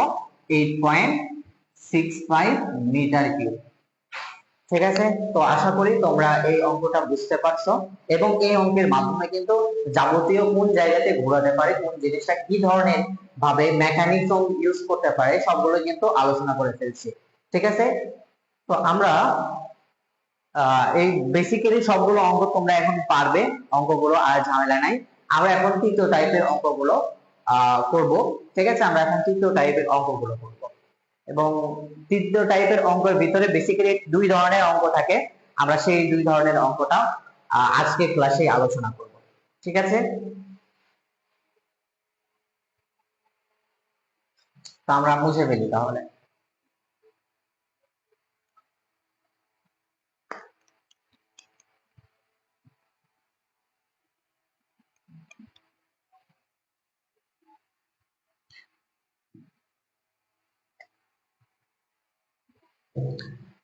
8.65 মিটার কিউব। ঠিক আছে, তো আশা করি তোমরা এই অঙ্কটা বুঝতে পারছো, এবং এই অঙ্কের মাধ্যমে কিন্তু যাবতীয় কোন জায়গাতে ঘোরাতে পারে, কোন জিনিসটা কি ধরনের ভাবে মেকানিজম ইউজ করতে পারে, সবগুলো কিন্তু আলোচনা করে ফেলছি। ঠিক আছে, তো আমরা এই বেসিক্যালি সবগুলো অঙ্ক তোমরা এখন পারবে, অঙ্কগুলো আর ঝামেলা নাই। আমরা এখন তৃতীয় টাইপের অঙ্কগুলো করব। ঠিক আছে, আমরা এখন তৃতীয় টাইপের অঙ্কগুলো করব, এবং তৃতীয় টাইপের অঙ্কের ভিতরে বেসিক্যালি দুই ধরনের অঙ্ক থাকে। আমরা সেই দুই ধরনের অঙ্কটা আজকে ক্লাসে আলোচনা করব। ঠিক আছে, তো আমরা মুছে ফেলি তাহলে।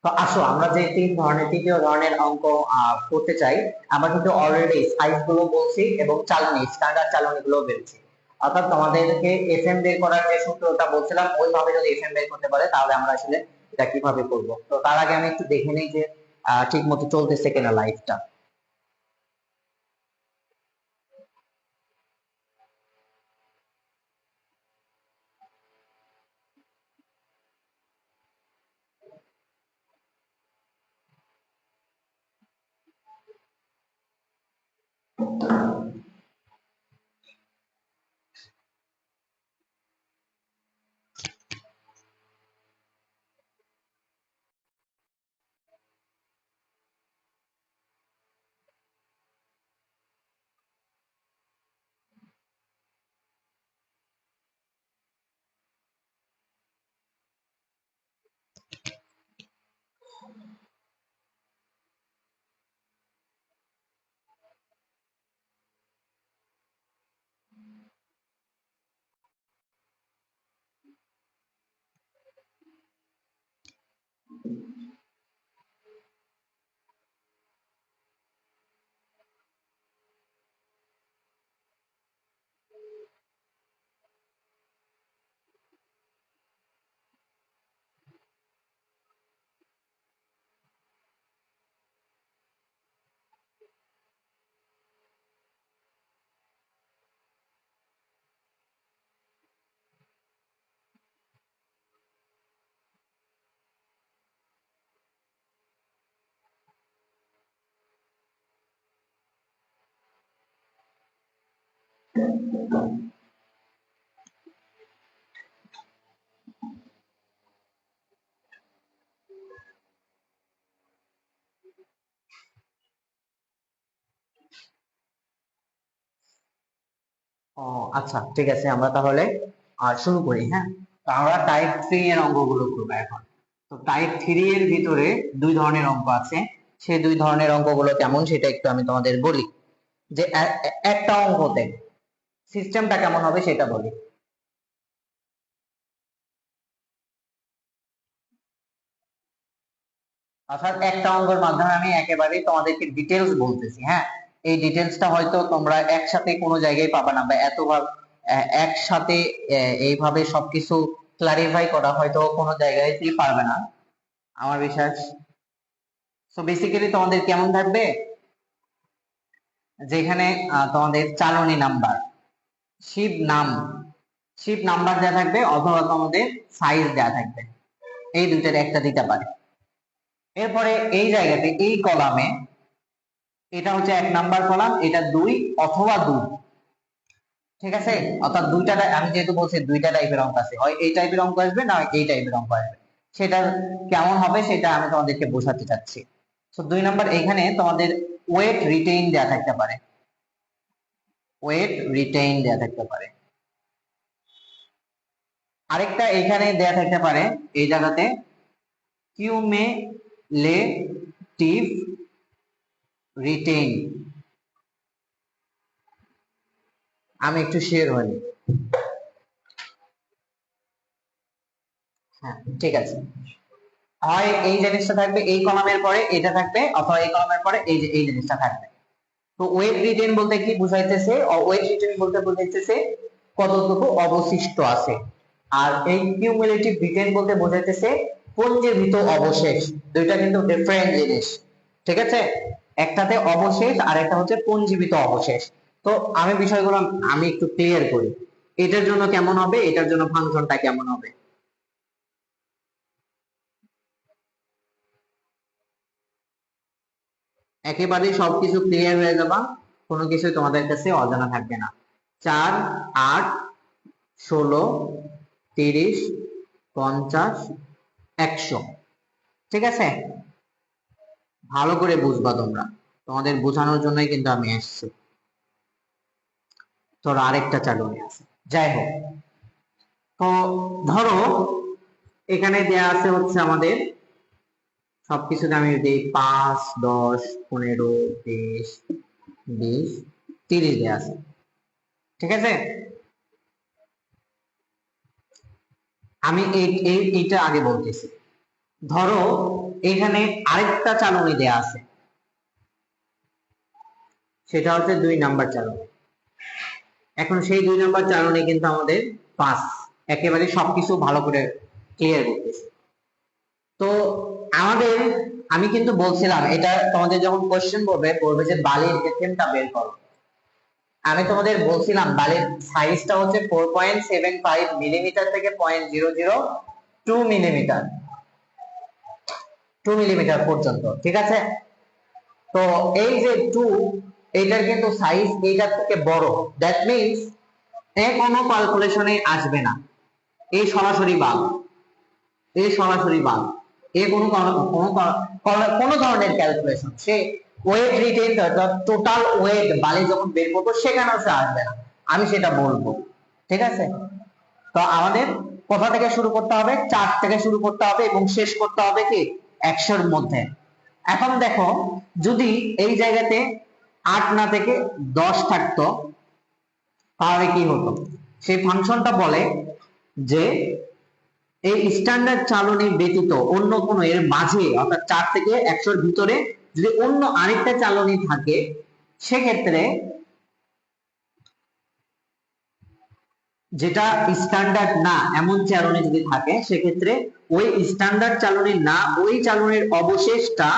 তো আসো, আমরা যে তৃতীয় ধরনের অঙ্ক করতে চাই, আমরা কিন্তু অলরেডি সাইজ গুলো বলছি এবং চালনী, স্ট্যান্ডার্ড চালনী গুলো বলছি। অর্থাৎ তোমাদেরকে এফএম বের করার যে সূত্রটা বলছিলাম, ওইভাবে যদি এফএম বের করতে পারে তাহলে আমরা আসলে এটা কিভাবে করব। তো তার আগে আমি একটু দেখে নিই যে ঠিক মতো চলতেছে কিনা লাইভটা। ও আচ্ছা, ঠিক আছে, আমরা তাহলে শুরু করি। হ্যাঁ, তো আমরা টাইপ 3 এর অঙ্কগুলো করবো এখন। তো টাইপ 3 এর ভিতরে দুই ধরনের অঙ্ক আছে, সেই দুই ধরনের অঙ্কগুলো কেমন সেটা একটু আমি তোমাদের বলি। যে একটা অঙ্কতে সিস্টেমটা কেমন হবে সেটা বলি। অর্থাৎ একটা অঙ্কের মাধ্যমে আমি একেবারে তোমাদেরকে ডিটেলস বলতেছি। হ্যাঁ, এই ডিটেলসটা হয়তো তোমরা একসাথে কোনো জায়গায় পাবা না, বা এতভাবে একসাথে এইভাবে সবকিছু ক্লারিফাই করা হয়তো কোনো জায়গায় পারবে না আমার বিশ্বাস। সো বেসিক্যালি তোমাদের কেমন থাকবে, যেখানে তোমাদের চালনী নাম্বার, শিপ নাম, শিপ নাম্বার দেওয়া থাকবে অথবা তোমাদের সাইজ দেওয়া থাকবে, এই দুইটার একটা দিতে পারে। এরপরে এই জায়গাতে এই কলামে, এটা হচ্ছে 1 নাম্বার কলাম, এটা 2 অথবা 2, ঠিক আছে, অর্থাৎ দুইটা, আমি যেহেতু বলছি দুইটা টাইপের অঙ্ক আছে, হয় এই টাইপের অঙ্ক আসবে না এই টাইপের অঙ্ক আসবে, সেটা কেমন হবে সেটা আমি তোমাদেরকে বোঝাতে চাচ্ছি। তো 2 নাম্বার এখানে তোমাদের ওয়েট রিটেইন দেয়া থাকতে পারে, ওয়েট রিটেইন দেয়া থাকতে পারে। আরেকটা এখানে দেয়া থাকতে পারে এই জায়গাতে কিউমুলেটিভ রিটেইন, আমি একটু শেয়ার হইনি, হ্যাঁ ঠিক আছে, হয় এই জিনিসটা থাকবে এই কলামের পরে এটা থাকবে, অথবা এই কলামের পরে এই যে এই জিনিসটা থাকবে। তো ওয়েট রিটেইন বলতে কি বুঝাইতেছে, ওয়েট রিটেইন বলতে বুঝাইতেছে কতটুকু অবশিষ্ট আছে, আর এই কিউমুলেটিভ রিটেইন বলতে বোঝাইতেছে পুঞ্জীভূত অবশেষ। দুইটা কিন্তু ডিফারেন্ট জিনিস, ঠিক আছে, একটাতে অবশেষ আর একটা হচ্ছে পুঞ্জীভূত অবশেষ। তো আমি বিষয়গুলো আমি একটু ক্লিয়ার করি, এটার জন্য কেমন হবে, এটার জন্য ফাংশনটা কেমন হবে। একেবারে সবকিছু ক্লিয়ার হয়ে যাবা, কোনো কিছু তোমাদের কাছে অজানা থাকবে না। 4 8 16 30 50 100, ঠিক আছে, ভালো করে বুঝবা তোমরা, তোমাদের বোঝানোর জন্যই কিন্তু আমি এসেছি। তোর আরেকটা চালনী আছে, যাই হোক, তো ধরো এখানে দেয়া আছে হচ্ছে আমাদের সবকিছুতে আমি দিই 5 10 15 20 20 30 দেয়া আছে, ঠিক আছে। আমি এইটা আগে বলতেছি, ধরো এখানে আরেকটা চালনী দেয়া আছে, সেটা হচ্ছে 2 নাম্বার চালনী। এখন সেই 2 নাম্বার চালনী কিন্তু আমাদের 5, একেবারে সবকিছু ভালো করে ক্লিয়ার করতেছি। তো আমাদের, আমি কিন্তু বলছিলাম এটা তোমাদের যখন কোশ্চেন বলবে যে বালির এফএমটা বের করো, আমি তোমাদের বলছিলাম বালির সাইজটা হচ্ছে 4.75 মিলিমিটার থেকে 0.002 মিলিমিটার, 2 মিলিমিটার পর্যন্ত, ঠিক আছে। তো এই যে 2, এইটার কিন্তু সাইজ এইটার থেকে বড়, দ্যাট মিন্স এ কোনো ক্যালকুলেশনে আসবে না, এই সরাসরি বাদ, এই সরাসরি বাদ, এ কোনো কোনো ধরনের ক্যালকুলেশন, সে ওয়েট রিটেইন অর্থাৎ টোটাল ওয়েট বালি যখন বের করবো সেখানেও সে আসবে না, আমি সেটা বলবো, ঠিক আছে। তো আমাদের কোথা থেকে শুরু করতে হবে, 4 থেকে শুরু করতে হবে এবং শেষ করতে হবে কি 100 এর মধ্যে। এখন দেখো যদি এই জায়গাতে 8 না থেকে 10 থাকতো তাহলে কি হতো, সেই ফাংশনটা বলে যে এই স্ট্যান্ডার্ড চালনী ব্যতীত অন্য কোনো এর মাঝে অর্থাৎ 4 থেকে 100 এর ভিতরে যদি অন্য আরেকটা চালনী থাকে, সেক্ষেত্রে যেটা স্ট্যান্ডার্ড না এমন চালনী যদি থাকে, সেক্ষেত্রে ওই স্ট্যান্ডার্ড চালনী না ওই চালনীর অবশেষটা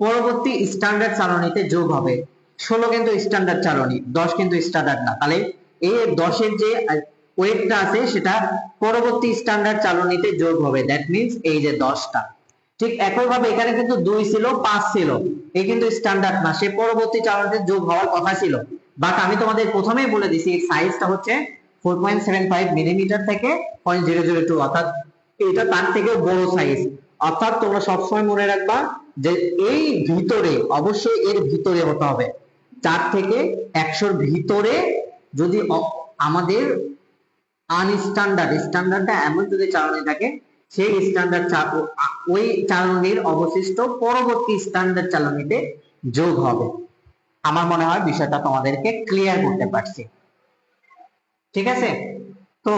পরবর্তী স্ট্যান্ডার্ড চালনীতে যোগ হবে। 16 কিন্তু স্ট্যান্ডার্ড চালনী, 10 কিন্তু স্ট্যান্ডার্ড না, তাহলে এই 10 এর যে ওয়েটটা আছে সেটা পরবর্তী স্ট্যান্ডার্ড চালনীতে যোগ হবে, দ্যাট মিন্স এই যে 10টা। ঠিক একইভাবে এখানে কিন্তু 2 ছিল 5 ছিল, এই কিন্তু স্ট্যান্ডার্ড না, সে পরবর্তী চালনীতে যোগ হওয়ার কথা ছিল, বাট আমি তোমাদের প্রথমেই বলে দিছি এই সাইজটা হচ্ছে 4.75 মিলিমিটার থেকে 0.002, অর্থাৎ এটা তার থেকে বড় সাইজ। অর্থাৎ তোমরা সবসময় মনে রাখবা যে এই ভিতরে, অবশ্যই এর ভিতরে হতে হবে, 4 থেকে 100 ভিতরে যদি আমাদের আনস্ট্যান্ডার্ড, স্ট্যান্ডার্ডটা এমন যদি চালনী থাকে, সেই স্ট্যান্ডার্ড ওই চালনীর অবশিষ্ট পরবর্তী স্ট্যান্ডার্ড চালনীতে যোগ হবে। আমার মনে হয় বিষয়টা তোমাদেরকে ক্লিয়ার করতে পারছি, ঠিক আছে। তো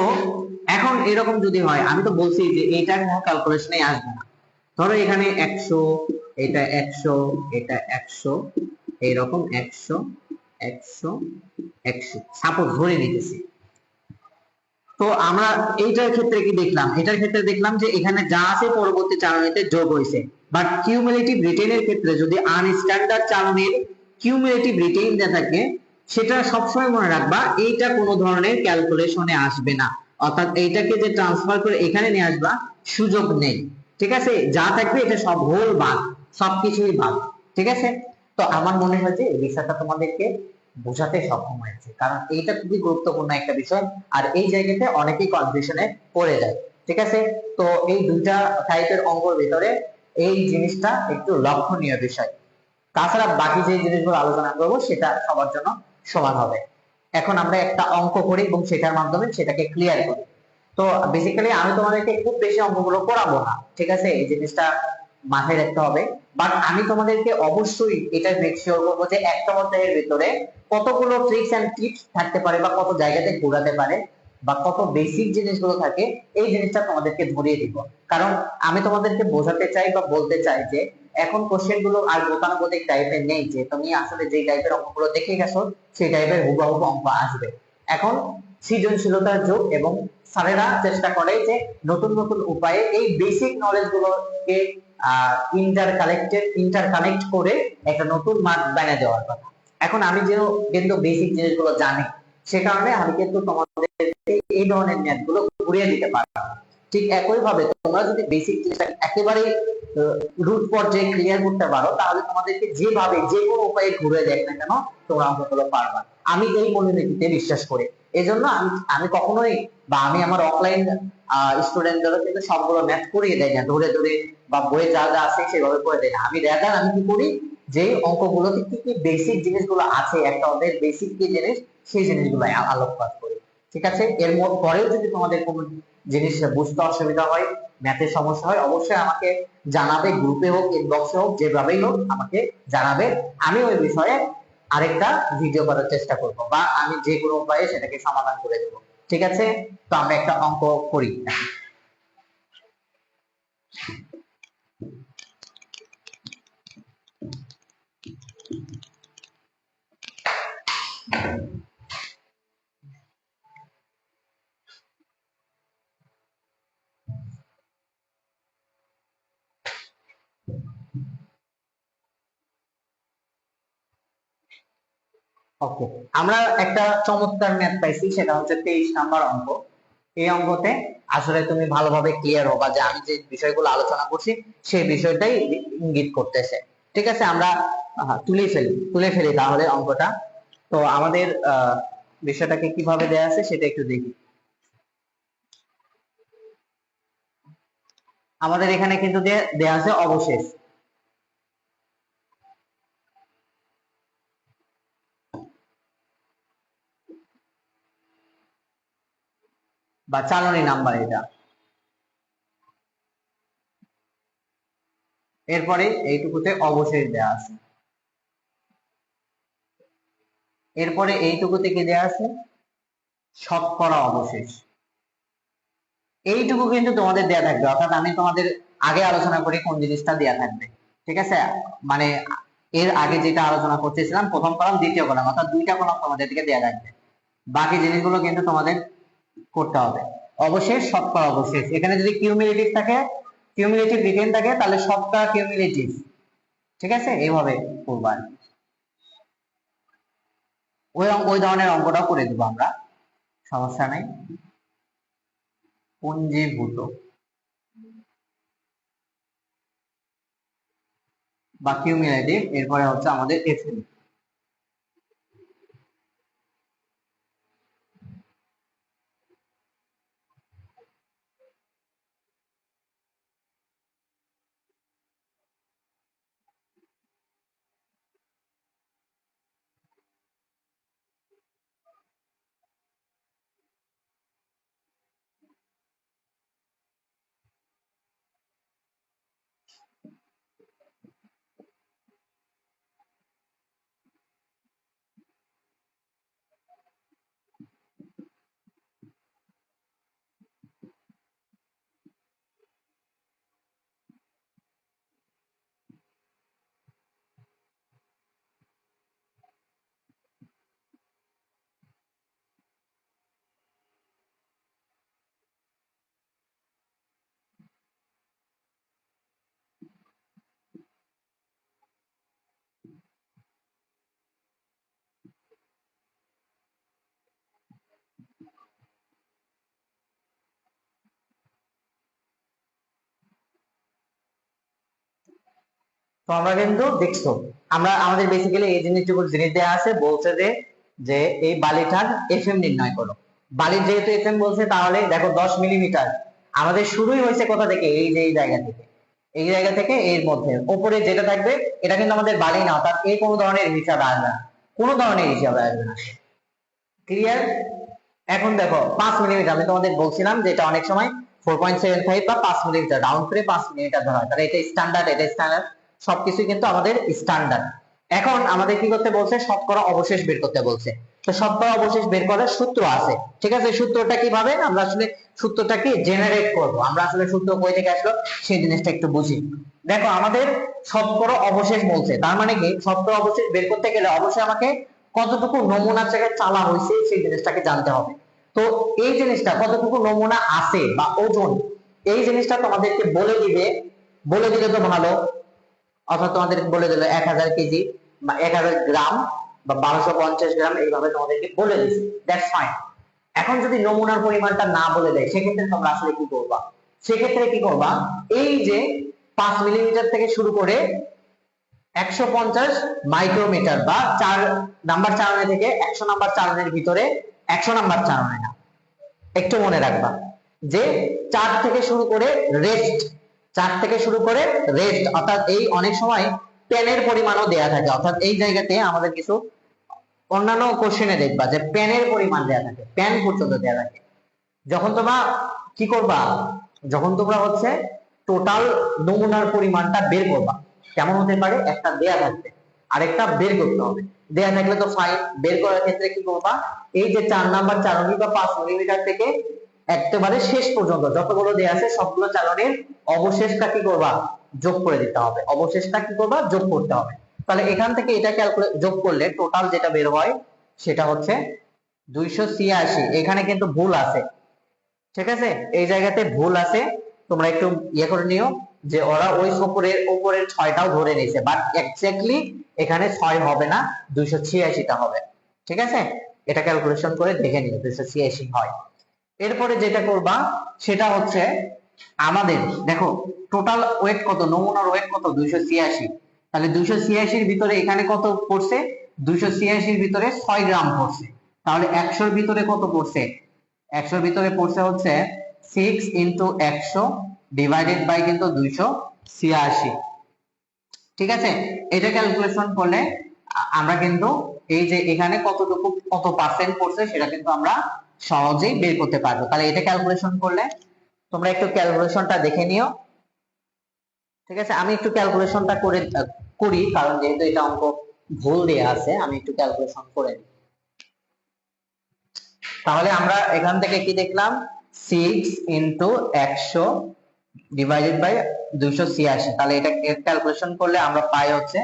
এখন এরকম যদি হয়, আমি তো বলছি যে এইটা কোনো ক্যালকুলেশনে আসবে না, ধরো এখানে 100, এটা 100, এটা 100, এইরকম 100 100 100 সাপোজ ধরে নিতেছি। তো আমরা এইটার ক্ষেত্রে কি দেখলাম, এটার ক্ষেত্রে দেখলাম যে এখানে যা আছে পরবর্তী চালনীতে যোগ হয়েছে, বাট কিউমুলেটিভ রিটেনের ক্ষেত্রে যদি আনস্ট্যান্ডার্ড চালনীর কিউমুলেটিভ রিটেন দেয়া থাকে, সেটা সবসময় মনে রাখবা এইটা কোনো ধরনের ক্যালকুলেশনে আসবে না, অর্থাৎ এইটাকে যে ট্রান্সফার করে এখানে নিয়ে আসবা সুযোগ নেই। ঠিক আছে, যা থাকবে এটা সব হোল বাদ, সবকিছুই বাদ। ঠিক আছে, তো আমার মনে হয় যে এই বিষয়টা তোমাদেরকে বোঝাতে সক্ষম হয়েছে, কারণ এইটা খুবই গুরুত্বপূর্ণ একটা বিষয়, আর এই জায়গাতে অনেকেই কনফিউশনে পড়ে যায়। ঠিক আছে, তো এই দুইটা টাইপের অঙ্কর ভিতরে এই জিনিসটা একটু লক্ষণীয় বিষয়। তাছাড়া বাকি যে জিনিসগুলো আলোচনা করব সেটা সবার জন্য সমান হবে। এখন আমরা একটা অঙ্ক করি এবং সেটার মাধ্যমে সেটাকে ক্লিয়ার করি। তো বেসিক্যালি আমি তোমাদেরকে খুব বেশি অঙ্কগুলো করাবো না, ঠিক আছে, এই জিনিসটা মাথায় রাখতে হবে। বাট আমি তোমাদেরকে অবশ্যই এটা মেক শিওর করবো যে একটা অধ্যায়ের ভিতরে কতগুলো ট্রিক্স এন্ড টিপস থাকতে পারে, বা কত জায়গাতে ঘোরাতে পারে, বা কত বেসিক জিনিসগুলো থাকে, এই জিনিসটা তোমাদেরকে ধরিয়ে দিব। কারণ আমি তোমাদেরকে বোঝাতে চাই বা বলতে চাই যে এখন কোশ্চেন গুলো আর গতানুগতিক টাইপের নেই, যে তুমি আসলে যে টাইপের অঙ্কগুলো দেখে গেছো সেই টাইপের হুবহু অঙ্ক আসবে। এখন সৃজনশীলতার যুগ, এবং স্যারেরা চেষ্টা করে যে নতুন নতুন উপায়ে এই বেসিক নলেজ গুলোকে ইন্টারকানেক্ট করে একটা নতুন মান বানিয়ে দেওয়ার কথা। এখন আমি যে কিন্তু বেসিক জিনিসগুলো জানি, সে কারণে আমি কিন্তু তোমাদেরকে এই ধরনের ম্যাথ গুলো ঘুরিয়ে দিতে পারবো। ঠিক একই ভাবে তোমরা যদি বেসিক জিনিসটা একেবারে রুট পর্যায়ে ক্লিয়ার করতে পারো, তাহলে তোমাদেরকে যেভাবে যে কোনো উপায়ে ঘুরে দেখ না কেন তোমরা অঙ্কগুলো পারবা। আমি এই মনোনীতিতে বিশ্বাস করি। এজন্য আমি আমি কখনোই, বা আমি আমার অফলাইন স্টুডেন্টদেরও কিন্তু সবগুলো ম্যাথ করিয়ে দেয় না ধরে ধরে, বা বইয়ে যা যা আছে সেভাবে করে দেয় না। আমি রেদার আমি কি করি, যে অঙ্কগুলোতে কি কি বেসিক জিনিসগুলো আছে, একটা ওদের বেসিক কি জিনিস, সেই জিনিসগুলো আলোকপাত করি। ঠিক আছে, এর পরেও যদি তোমাদের কোনো জিনিস বুঝতে অসুবিধা হয়, ম্যাথের সমস্যা হয়, অবশ্যই আমাকে জানাবে, গ্রুপে হোক ইনবক্সে হোক, যেভাবেই হোক আমাকে জানাবে। আমি ওই বিষয়ে আরেকটা ভিডিও করার চেষ্টা করব, বা আমি যে কোনো উপায়ে সেটাকে সমাধান করে দেবো। ঠিক আছে, তো আমরা একটা অঙ্ক করি। ওকে, আমরা একটা চমৎকার ম্যাথ পাইছি, সেটা হচ্ছে 23 নাম্বার অঙ্ক। এই অঙ্কতে আসলে তুমি ভালোভাবে ক্লিয়ার হবা যে আমি যে বিষয়গুলো আলোচনা করছি সেই বিষয়টাই ইঙ্গিত করতেছে। ঠিক আছে, আমরা তুলে ফেলি তাহলে অঙ্কটা। তো আমাদের বিষয়টাকে কিভাবে দেয়া আছে সেটা একটু দেখি। আমাদের এখানে কিন্তু দেয়া আছে অবশেষ, বা চালনী নাম্বার এটা। এরপরে এইটুকুতে অবশেষ দেয়া আছে, এরপরে এইটুকুতে কি দেয়া আছে, শতকরা অবশেষ। এইটুকু কিন্তু তোমাদের দেয়া থাকবে, অর্থাৎ আমি তোমাদের আগে আলোচনা করি কোন জিনিসটা দেয়া থাকবে। ঠিক আছে, মানে এর আগে যেটা আলোচনা করতেছিলাম প্রথম কলাম দ্বিতীয় কলাম, অর্থাৎ দুইটা কলাম তোমাদের দিকে দেয়া থাকবে। বাকি জিনিসগুলো কিন্তু তোমাদের করতে হবে। অবশেষ, শতকরা অবশেষ, এখানে যদি কিউমুলেটিভ থাকে, কিউমুলেটিভ রিটেন থাকে, তাহলে শতকরা কিউমুলেটিভ। ঠিক আছে, এইভাবে করবা। ওই ধরনের অঙ্কটাও করে দেবো আমরা, সমস্যা নাই। পুঞ্জীভূত বা কিউমুলেটিভ, এরপরে হচ্ছে আমাদের এফএল। তো আমরা কিন্তু দেখছো আমরা আমাদের বেসিক্যালি এই জিনিসটুকু জিনিস দেওয়া আছে, বলছে যে এই বালিটার এফএম নির্ণয় করো। বালির যেহেতু এফএম বলছে তাহলে দেখো 10 মিলিমিটার আমাদের শুরুই হয়েছে কোথা থেকে, এই যে এই জায়গা থেকে, এই জায়গা থেকে এর মধ্যে উপরে যেটা থাকবে এটা কিন্তু আমাদের বালি না, অর্থাৎ এই কোনো ধরনের হিসাবে আসবে না, কোনো ধরনের হিসাবে আসবে না। ক্লিয়ার? এখন দেখো 5 মিলিমিটার আমি তোমাদের বলছিলাম যে এটা অনেক সময় 4.75 বা 5 মিলিমিটার রাউন্ড করে 5 মিলিমিটার ধরা হয়, তাহলে এটা স্ট্যান্ডার্ড, এটা স্ট্যান্ডার্ড, সবকিছু কিন্তু আমাদের স্ট্যান্ডার্ড। এখন আমাদের কি করতে বলছে, শতকরা অবশেষ বের করতে বলছে। তো শতকরা অবশেষ বের করার সূত্র আছে, ঠিক আছে? সূত্রটা কিভাবে আমরা আসলে সূত্রটা কি জেনারেট করব, আমরা আসলে সূত্র কই থেকে আসলো সেই জিনিসটা একটু বুঝি। দেখো আমাদের শতকরা অবশেষ বলছে, তার মানে কি শতকরা অবশেষ বের করতে গেলে অবশ্যই আমাকে কতটুকু নমুনা থেকে চালা হয়েছে সেই জিনিসটাকে জানতে হবে। তো এই জিনিসটা কতটুকু নমুনা আছে বা ওজন, এই জিনিসটা তোমাদেরকে বলে দিবে, বলে দিলে তো ভালো, অর্থাৎ তোমাদের বলে দিল 1000 কেজি বা 1000 গ্রাম বা 1250 গ্রাম, এইভাবে তোমাদেরকে বলে দিচ্ছে, দ্যাটস ফাইন। এখন যদি নমুনার পরিমাণটা না বলে দেয় সেক্ষেত্রে তোমরা আসলে কি করবা? সেক্ষেত্রে কি করবা, এই যে 5 মিলিমিটার থেকে শুরু করে 150 মাইক্রোমিটার বা 4 নাম্বার চারণে থেকে 100 নাম্বার চারণের ভিতরে, 100 নাম্বার চারণে না, একটু মনে রাখবা যে 4 থেকে শুরু করে রেস্ট, 4 থেকে শুরু করে রেস্ট, অর্থাৎ এই অনেক সময় পেনের পরিমাণও দেয়া থাকে, অর্থাৎ এই জায়গাতে আমাদের কিছু অন্যান্য কোশ্চেনে দেখবা যে পেনের পরিমাণ দেয়া থাকে, পেন পর্যন্ত দেয়া থাকে। যখন তোমরা কি করবা, যখন তোমরা হচ্ছে টোটাল নমুনার পরিমাণটা বের করবা, কেমন হতে পারে, একটা দেয়া থাকবে আরেকটা বের করতে হবে। দেয়া থাকলে তো ফাইন, বের করার ক্ষেত্রে কি করবা, এই যে 4 নাম্বার চালনী বা 5 মিলিমিটার থেকে একেবারে শেষ পর্যন্ত যতগুলো দেয়া আছে সবগুলো চালনীর অবশেষটা কি করবা, যোগ করে দিতে হবে, অবশেষটা কি করবা, যোগ করতে হবে। তাহলে এখান থেকে এটা ক্যালকুলেট যোগ করলে টোটাল যেটা বের হয় সেটা হচ্ছে 286। এখানে কিন্তু ভুল আছে, ঠিক আছে? এই জায়গাতে ভুল আছে, তোমরা একটু ইয়ে করে নিও যে ওরা ওই উপরের 6টাও ধরে নিয়েছে, বাট এক্স্যাক্টলি এখানে 6 হবে না, 286টা হবে, ঠিক আছে? এটা ক্যালকুলেশন করে দেখে নিও 286 হয়। এরপরে যেটা করবা সেটা হচ্ছে আমাদের দেখো টোটাল ওয়েট কত, নমুনার ওয়েট কত, 286। তাহলে 286-র ভিতরে এখানে কত পড়ছে, 286-র ভিতরে 6 গ্রাম পড়ছে, তাহলে 100-র ভিতরে কত পড়ছে, 100-র ভিতরে পড়ছে হচ্ছে 6 ইন্টু 100 ডিভাইডেড বাই কিন্তু 286, ঠিক আছে? এটা ক্যালকুলেশন করলে আমরা কিন্তু এই যে এখানে কতটুকু কত পার্সেন্ট পড়ছে সেটা কিন্তু আমরা সহজেই বের করতে পারবো। তাহলে এটা ক্যালকুলেশন করলে তোমরা একটু ক্যালকুলেশনটা দেখে নিও, ঠিক আছে? আমি একটু ক্যালকুলেশনটা করি কারণ যেহেতু এটা অঙ্ক ভুল দেয়া আছে, আমি একটু ক্যালকুলেশন করে নিই। তাহলে আমরা এখান থেকে কি দেখলাম, 6 ইন্টু 100 ডিভাইডেড বাই 286, তাহলে এটা ক্যালকুলেশন করলে আমরা পাই হচ্ছে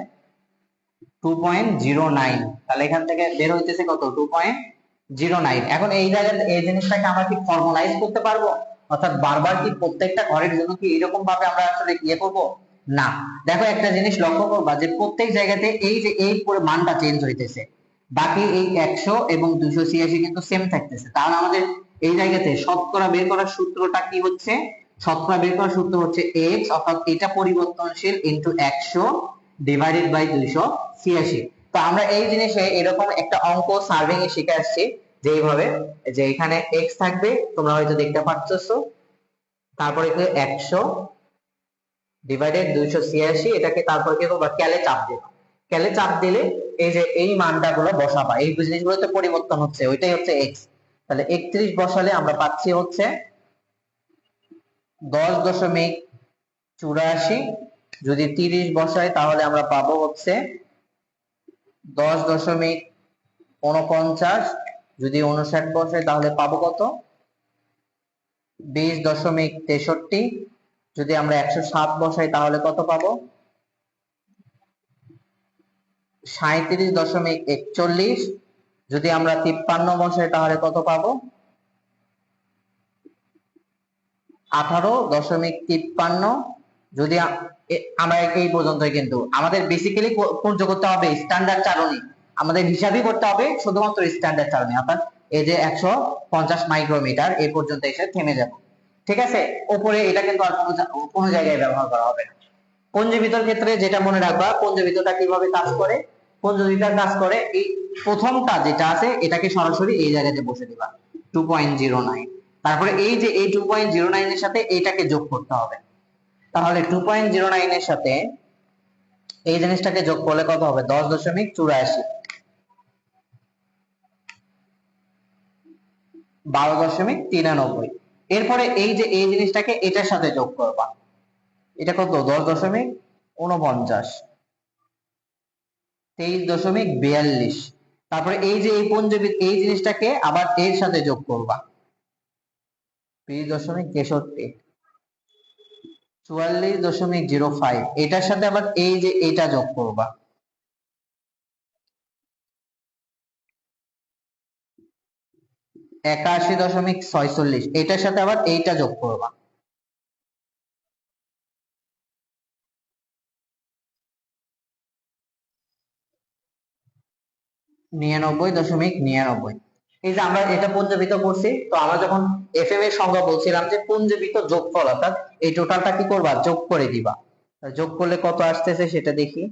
2.09। তাহলে এখান থেকে বের হইতেছে কত, 2.09। এখন এই জায়গাতে এই জিনিসটাকে আমরা কি ফর্মালাইজ করতে পারবো, অর্থাৎ বারবার কি প্রত্যেকটা ঘরের জন্য কি এরকম ভাবে আমরা আসলে ইয়ে করবো না। দেখো একটা জিনিস লক্ষ্য করবা যে প্রত্যেক জায়গাতে এই যে এই পুরো মানটা চেঞ্জ হইতেছে, বাকি এই 100 এবং 286 কিন্তু সেম থাকতেছে। তাহলে আমাদের এই জায়গাতে শতকরা বের করার সূত্রটা কি হচ্ছে, শতকরা বের করার সূত্র হচ্ছে x, অর্থাৎ এটা পরিবর্তনশীল ইনটু 100 ডিভাইডেড বাই 286। তো আমরা এই জিনিসে এরকম একটা অঙ্ক সার্ভিং এ শিখে আসছি যে এইভাবে, যে এখানে x থাকবে, তোমরা হয়তো দেখতে পাচ্ছো, তারপরে কি 100 ডিভাইডেড 286, এটাকে তারপর কি করবা, ক্যালে চাপ দেবা, ক্যালে চাপ দিলে এই যে এই মানটা গুলো বসাবা, এই জিনিসগুলোতে পরিবর্তন হচ্ছে, ওইটাই হচ্ছে x। তাহলে 31 বসালে আমরা পাচ্ছি হচ্ছে 10.84। যদি 30 বসাই তাহলে আমরা পাবো হচ্ছে 10.49। যদি 59 বসাই তাহলে পাবো কত, 20.63। যদি আমরা 107 বসাই তাহলে কত পাবো, 37.41। যদি আমরা 53 বসাই তাহলে কত পাবো, 18.53। যদি আমরা এই পর্যন্তই, কিন্তু আমাদের বেসিক্যালি পূর্ণ করতে হবে স্ট্যান্ডার্ড চালনী, আমাদের হিসাবই করতে হবে শুধুমাত্র স্ট্যান্ডার্ড চালনী, অর্থাৎ এই যে 150 মাইক্রোমিটার এই পর্যন্ত এসে থেমে যাব, ঠিক আছে? উপরে এটা কিন্তু আর কোনো জায়গায় ব্যবহার করা হবে না। পঞ্জীবিতর ক্ষেত্রে যেটা মনে রাখবা, পঞ্জীবিতটা কিভাবে কাজ করে। পঞ্জীবিতার কাজ করে এই প্রথমটা যেটা আছে এটাকে সরাসরি এই জায়গাতে বসে দিবা 2.09, তারপরে এই যে এই 2.09 এর সাথে এইটাকে যোগ করতে হবে। তাহলে 2.09 এর সাথে এই জিনিসটাকে যোগ করলে কত হবে? 10.84, 12.93। এরপরে এই যে এই জিনিসটাকে এটার সাথে যোগ করবা, এটা কত? 10.49, 23.42। তারপরে এই যে এই পঞ্জীবিত এই জিনিসটাকে আবার এর সাথে যোগ করবা, 20.63, 44.05। এটার সাথে আবার এই যে এটা যোগ করবা, 81.46। এটার সাথে আবার এইটা যোগ করবা, 99.99। এই যে আমরা এটা পঞ্জীবিত করছি, তো আমরা যখন এফএম এর সংজ্ঞা বলছিলাম যে পঞ্জীবিত যোগফল, অর্থাৎ এই টোটালটা কি করবা? যোগ করে দিবা। যোগ করলে কত আসতেছে সেটা দেখি,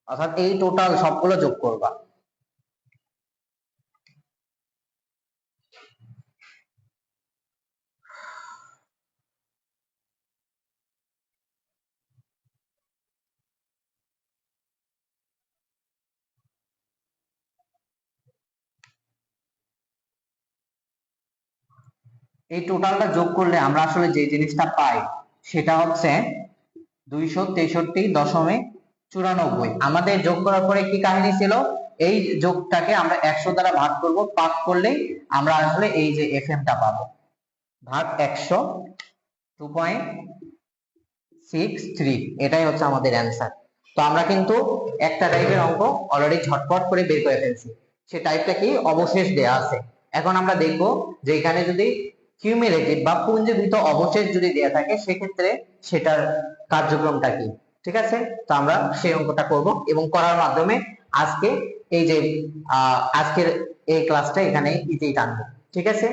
অর্থাৎ এই টোটাল সবগুলো যোগ করবা। এই টোটালটা যোগ করলে আমরা আসলে যে জিনিসটা পাই সেটা হচ্ছে 263.94। আমাদের যোগ করার পরে কি কাহিনী ছিল? এই যোগটাকে আমরা 100 দ্বারা ভাগ করব, ভাগ করলেই আমরা আসলে এই যে এফএমটা পাবো, ভাগ 100, 2.63। এটাই হচ্ছে আমাদের অ্যান্সার। তো আমরা কিন্তু একটা টাইপের অঙ্ক অলরেডি ঝটপট করে বের করে ফেলছি। সে টাইপটা কি? অবশেষ দেয়া আছে। এখন আমরা দেখব যে এখানে যদি কিউমুলেটিভ বা পুঞ্জীভূত অবশেষ যদি দেয়া থাকে সেক্ষেত্রে সেটার কার্যক্রমটা কি। ঠিক আছে, তো আমরা সেই অঙ্কটা করব এবং করার মাধ্যমে আজকে এই যে আজকের এই ক্লাসটা এখানে ইতিই টানবো। ঠিক আছে,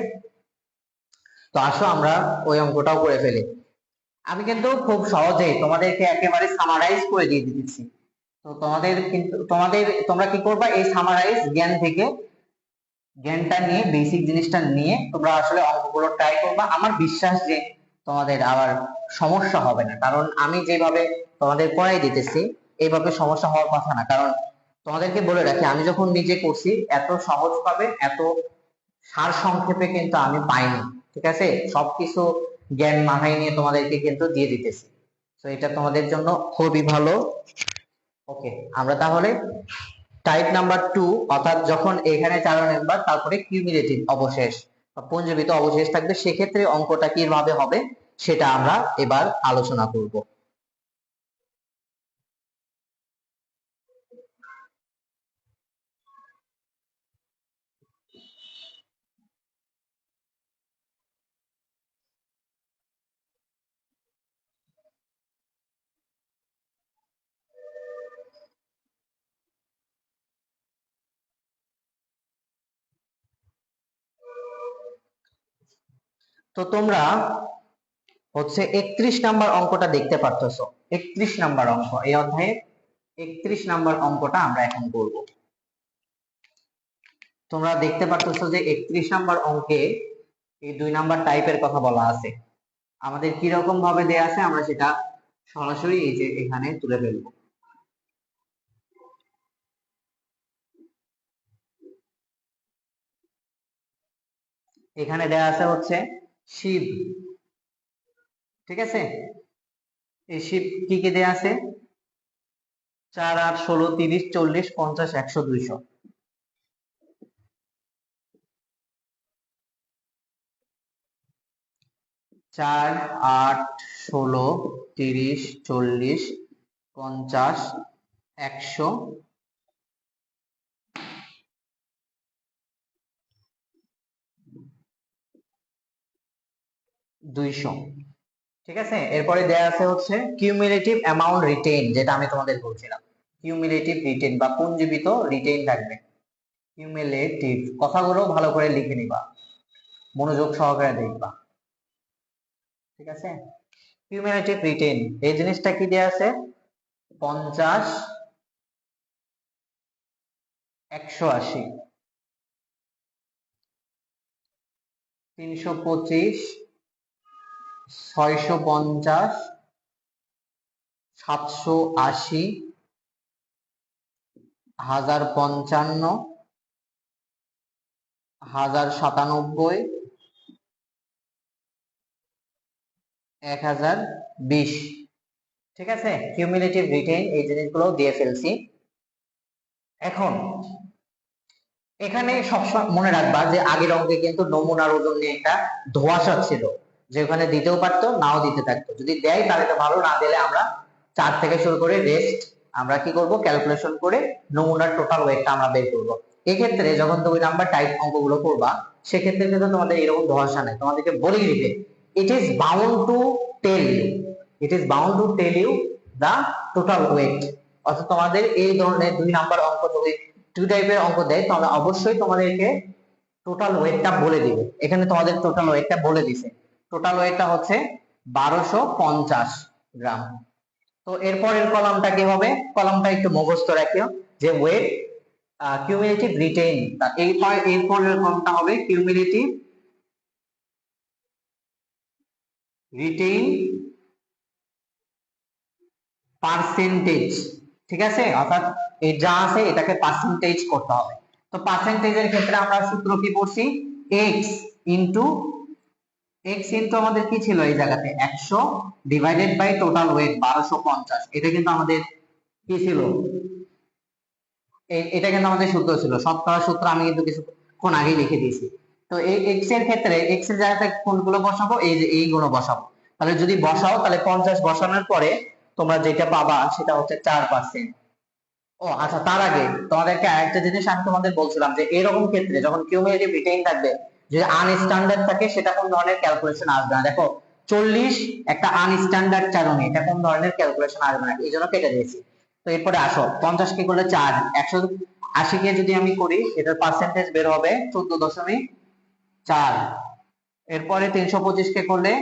তো আসো আমরা ওই অঙ্কটাও করে ফেলি। আমি কিন্তু খুব সহজেই তোমাদেরকে একেবারে সামারাইজ করে দিয়ে দিচ্ছি। তো তোমাদের কিন্তু তোমরা কি করবা? এই সামারাইজ জ্ঞান থেকে জ্ঞানটা নিয়ে, বেসিক জিনিসটা নিয়ে তোমরা আসলে অঙ্কগুলো ট্রাই করবা। আমার বিশ্বাস যে তোমাদের আবার সমস্যা হবে না, কারণ আমি যেভাবে তোমাদের পড়াই দিতেছি এইভাবে সমস্যা হওয়ার কথা না। কারণ তোমাদেরকে বলে রাখি, আমি যখন নিজে করছি এত সহজ ভাবে, এত সার সংক্ষেপে কিন্তু আমি পাইনি। ঠিক আছে, সবকিছু জ্ঞান মাথায় নিয়ে তোমাদেরকে কিন্তু দিয়ে দিতেছি। তো এটা তোমাদের জন্য খুবই ভালো। ওকে, আমরা তাহলে টাইপ নাম্বার 2, অর্থাৎ যখন এখানে 4 নাম্বার তারপরে কিউমুলেটিভ অবশেষ বা পুঞ্জীবিত অবশেষ থাকবে, সেক্ষেত্রে অঙ্কটা কিভাবে হবে সেটা আমরা এবার আলোচনা করব। তো তোমরা হচ্ছে 31 নাম্বার অঙ্কটা দেখতে পারতেছো। 31 নাম্বার অঙ্ক এই অধ্যায়ে 31 নাম্বার অঙ্কটা আমরা এখন করব। তোমরা দেখতে পারতেছো যে 31 নাম্বার অঙ্কে এই 2 নাম্বার টাইপের কথা বলা আছে। আমাদের কি রকম ভাবে দেয়া আছে আমরা সেটা সরাসরি এই যে এখানে তুলে ফেলবো। এখানে দেয়া আছে হচ্ছে শিব। ঠিক আছে, এই শিব কি কি দেয়া আছে? 4, 8, 16, 30, 40, 50, 100, 200। 4, 8, 16, 30, 40, 50, 100, 200। ঠিক আছে, এরপরে দেয়া আছে হচ্ছে কিউমুলেটিভ অ্যামাউন্ট রিটেইন, যেটা আমি তোমাদের বলছিলাম। কিউমুলেটিভ রিটেইন বা পুঞ্জীবিত রিটেইন থাকবে। কিউমুলেটিভ কথাগুলো ভালো করে লিখে নিবা, মনোযোগ সহকারে দেখবা। ঠিক আছে, কিউমুলেটিভ রিটেন এই জিনিসটা কি দেয়া আছে 50 180 325 650 780 1055 1097 1020 ঠিক আছে কিউমুলেটিভ রিটেন এই জিনিসগুলো দিয়ে ফেলছি এখন এখানে সবসময় মনে রাখবা যে আগের অঙ্কে কিন্তু নমুনার ওজন নিয়ে একটা ধোঁয়াশা ছিল যে ওখানে দিতেও পারতো নাও দিতে থাকতো যদি দেয় তাহলে তো ভালো না দিলে আমরা 4 থেকে শুরু করে রেস্ট আমরা কি করব ক্যালকুলেশন করে নমুনার টোটাল ওয়েটটা আমরা বের করব এই ক্ষেত্রে যখন তুমি নাম্বার টাইপ অঙ্কগুলো করবা সেক্ষেত্রে কিন্তু তোমাদের এরকম ধোঁয়াশা নাই তোমাদেরকে বলেই দিবে it is bound to tell you it is bound to tell you the total weight অর্থাৎ তোমাদের এই ধরনের 2 নাম্বার অঙ্ক যদি 2 টাইপের অঙ্ক দেয় তাহলে অবশ্যই তোমাদেরকে টোটাল ওয়েটটা বলে দিবে এখানে তোমাদের টোটাল ওয়েটটা বলে দিছে টোটাল ওয়েটটা হচ্ছে 1250 গ্রাম তো এরপরের কলামটা কি হবে কলামটা একটু মুখস্থ রাখিও যে ওয়েট কিউমুলেটিভ রিটেইন এরপরের কলামটা হবে কিউমুলেটিভ রিটেইন পার্সেন্টেজ ঠিক আছে অর্থাৎ এই যা আছে এটাকে পার্সেন্টেজ করতে হবে তো পার্সেন্টেজের ক্ষেত্রে আমরা সূত্র কি পড়ছি x ইনটু আমাদের কি ছিল এই জায়গাতে 100 ডিভাইডেড বাই টোটাল ওয়েট 1250 এটা কিন্তু আমাদের কি ছিল এটা কিন্তু আমাদের সূত্র ছিল শতকরা সূত্র আমি কিন্তু কিছুক্ষণ আগেই লিখে দিয়েছি তো এই x এর ক্ষেত্রে x এর জায়গাতে কোনগুলো বসাবো এই যে এইগুলো বসাবো তাহলে যদি বসাও তাহলে 50 বসানোর পরে তোমরা যেটা পাবা সেটা হচ্ছে 4% ও আচ্ছা তার আগে তোমাদেরকে আরেকটা জিনিস আমি তোমাদের বলছিলাম যে এরকম ক্ষেত্রে যখন কিউমুলেটিভ রিটেইন থাকবে যদি আনস্ট্যান্ডার্ড থাকে সেটা কোন ধরনের ক্যালকুলেশন আসবে না দেখো 40 একটা আনস্ট্যান্ডার্ড চারণে এটা কোন ধরনের ক্যালকুলেশন আসবে না এই জন্য কেটে দিয়েছি তো এরপরে আসো 50 কে করলে 4 180 কে যদি আমি করি এটার পার্সেন্টেজ বের হবে 14.4 এরপরে 325 কে করলে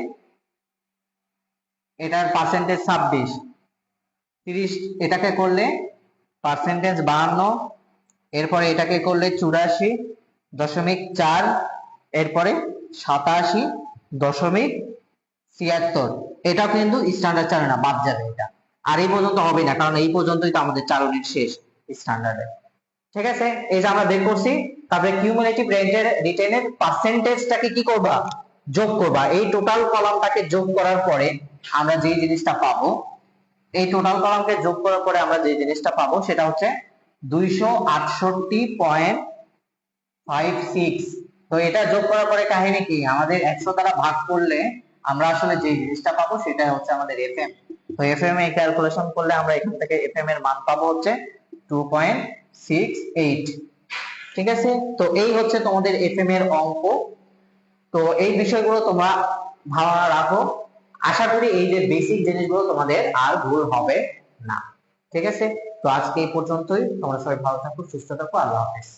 এটার পার্সেন্টেজ 26 30 এটাকে করলে পার্সেন্টেজ 52 এরপরে এটাকে করলে 84.4 এরপরে 87.76 এটা কিন্তু স্ট্যান্ডার্ড চালনা না বাদ যাবে এটা আর এই পর্যন্ত হবে না কারণ এই পর্যন্তই তো আমাদের চালনির শেষ স্ট্যান্ডার্ডে ঠিক আছে এই যে আমরা বের করছি তারপরে কিউমুলেটিভ রিটেনের পার্সেন্টেজটাকে কি করবা যোগ করবা এই টোটাল কলামটাকে যোগ করার পরে আমরা যে জিনিসটা পাবো এই টোটাল কলামকে যোগ করার পরে আমরা যে জিনিসটা পাবো সেটা হচ্ছে 268.56 তো এটা যোগ করার পরে কাহিনী কি আমাদের 100 দ্বারা ভাগ করলে আমরা আসলে যে জিনিসটা পাবো সেটা হচ্ছে আমাদের এফএম তো এফএম এ ক্যালকুলেশন করলে আমরা এখান থেকে এফএম এর মান পাবো হচ্ছে 2.68 ঠিক আছে তো এই হচ্ছে তোমাদের এফএম এর অঙ্ক তো এই বিষয়গুলো তোমরা ধারণা রাখো আশা করি এই যে বেসিক জিনিসগুলো তোমাদের আর ভুল হবে না ঠিক আছে তো আজকে এই পর্যন্তই তোমরা সবাই ভালো থাকো সুস্থ থাকো আল্লাহ হাফেজ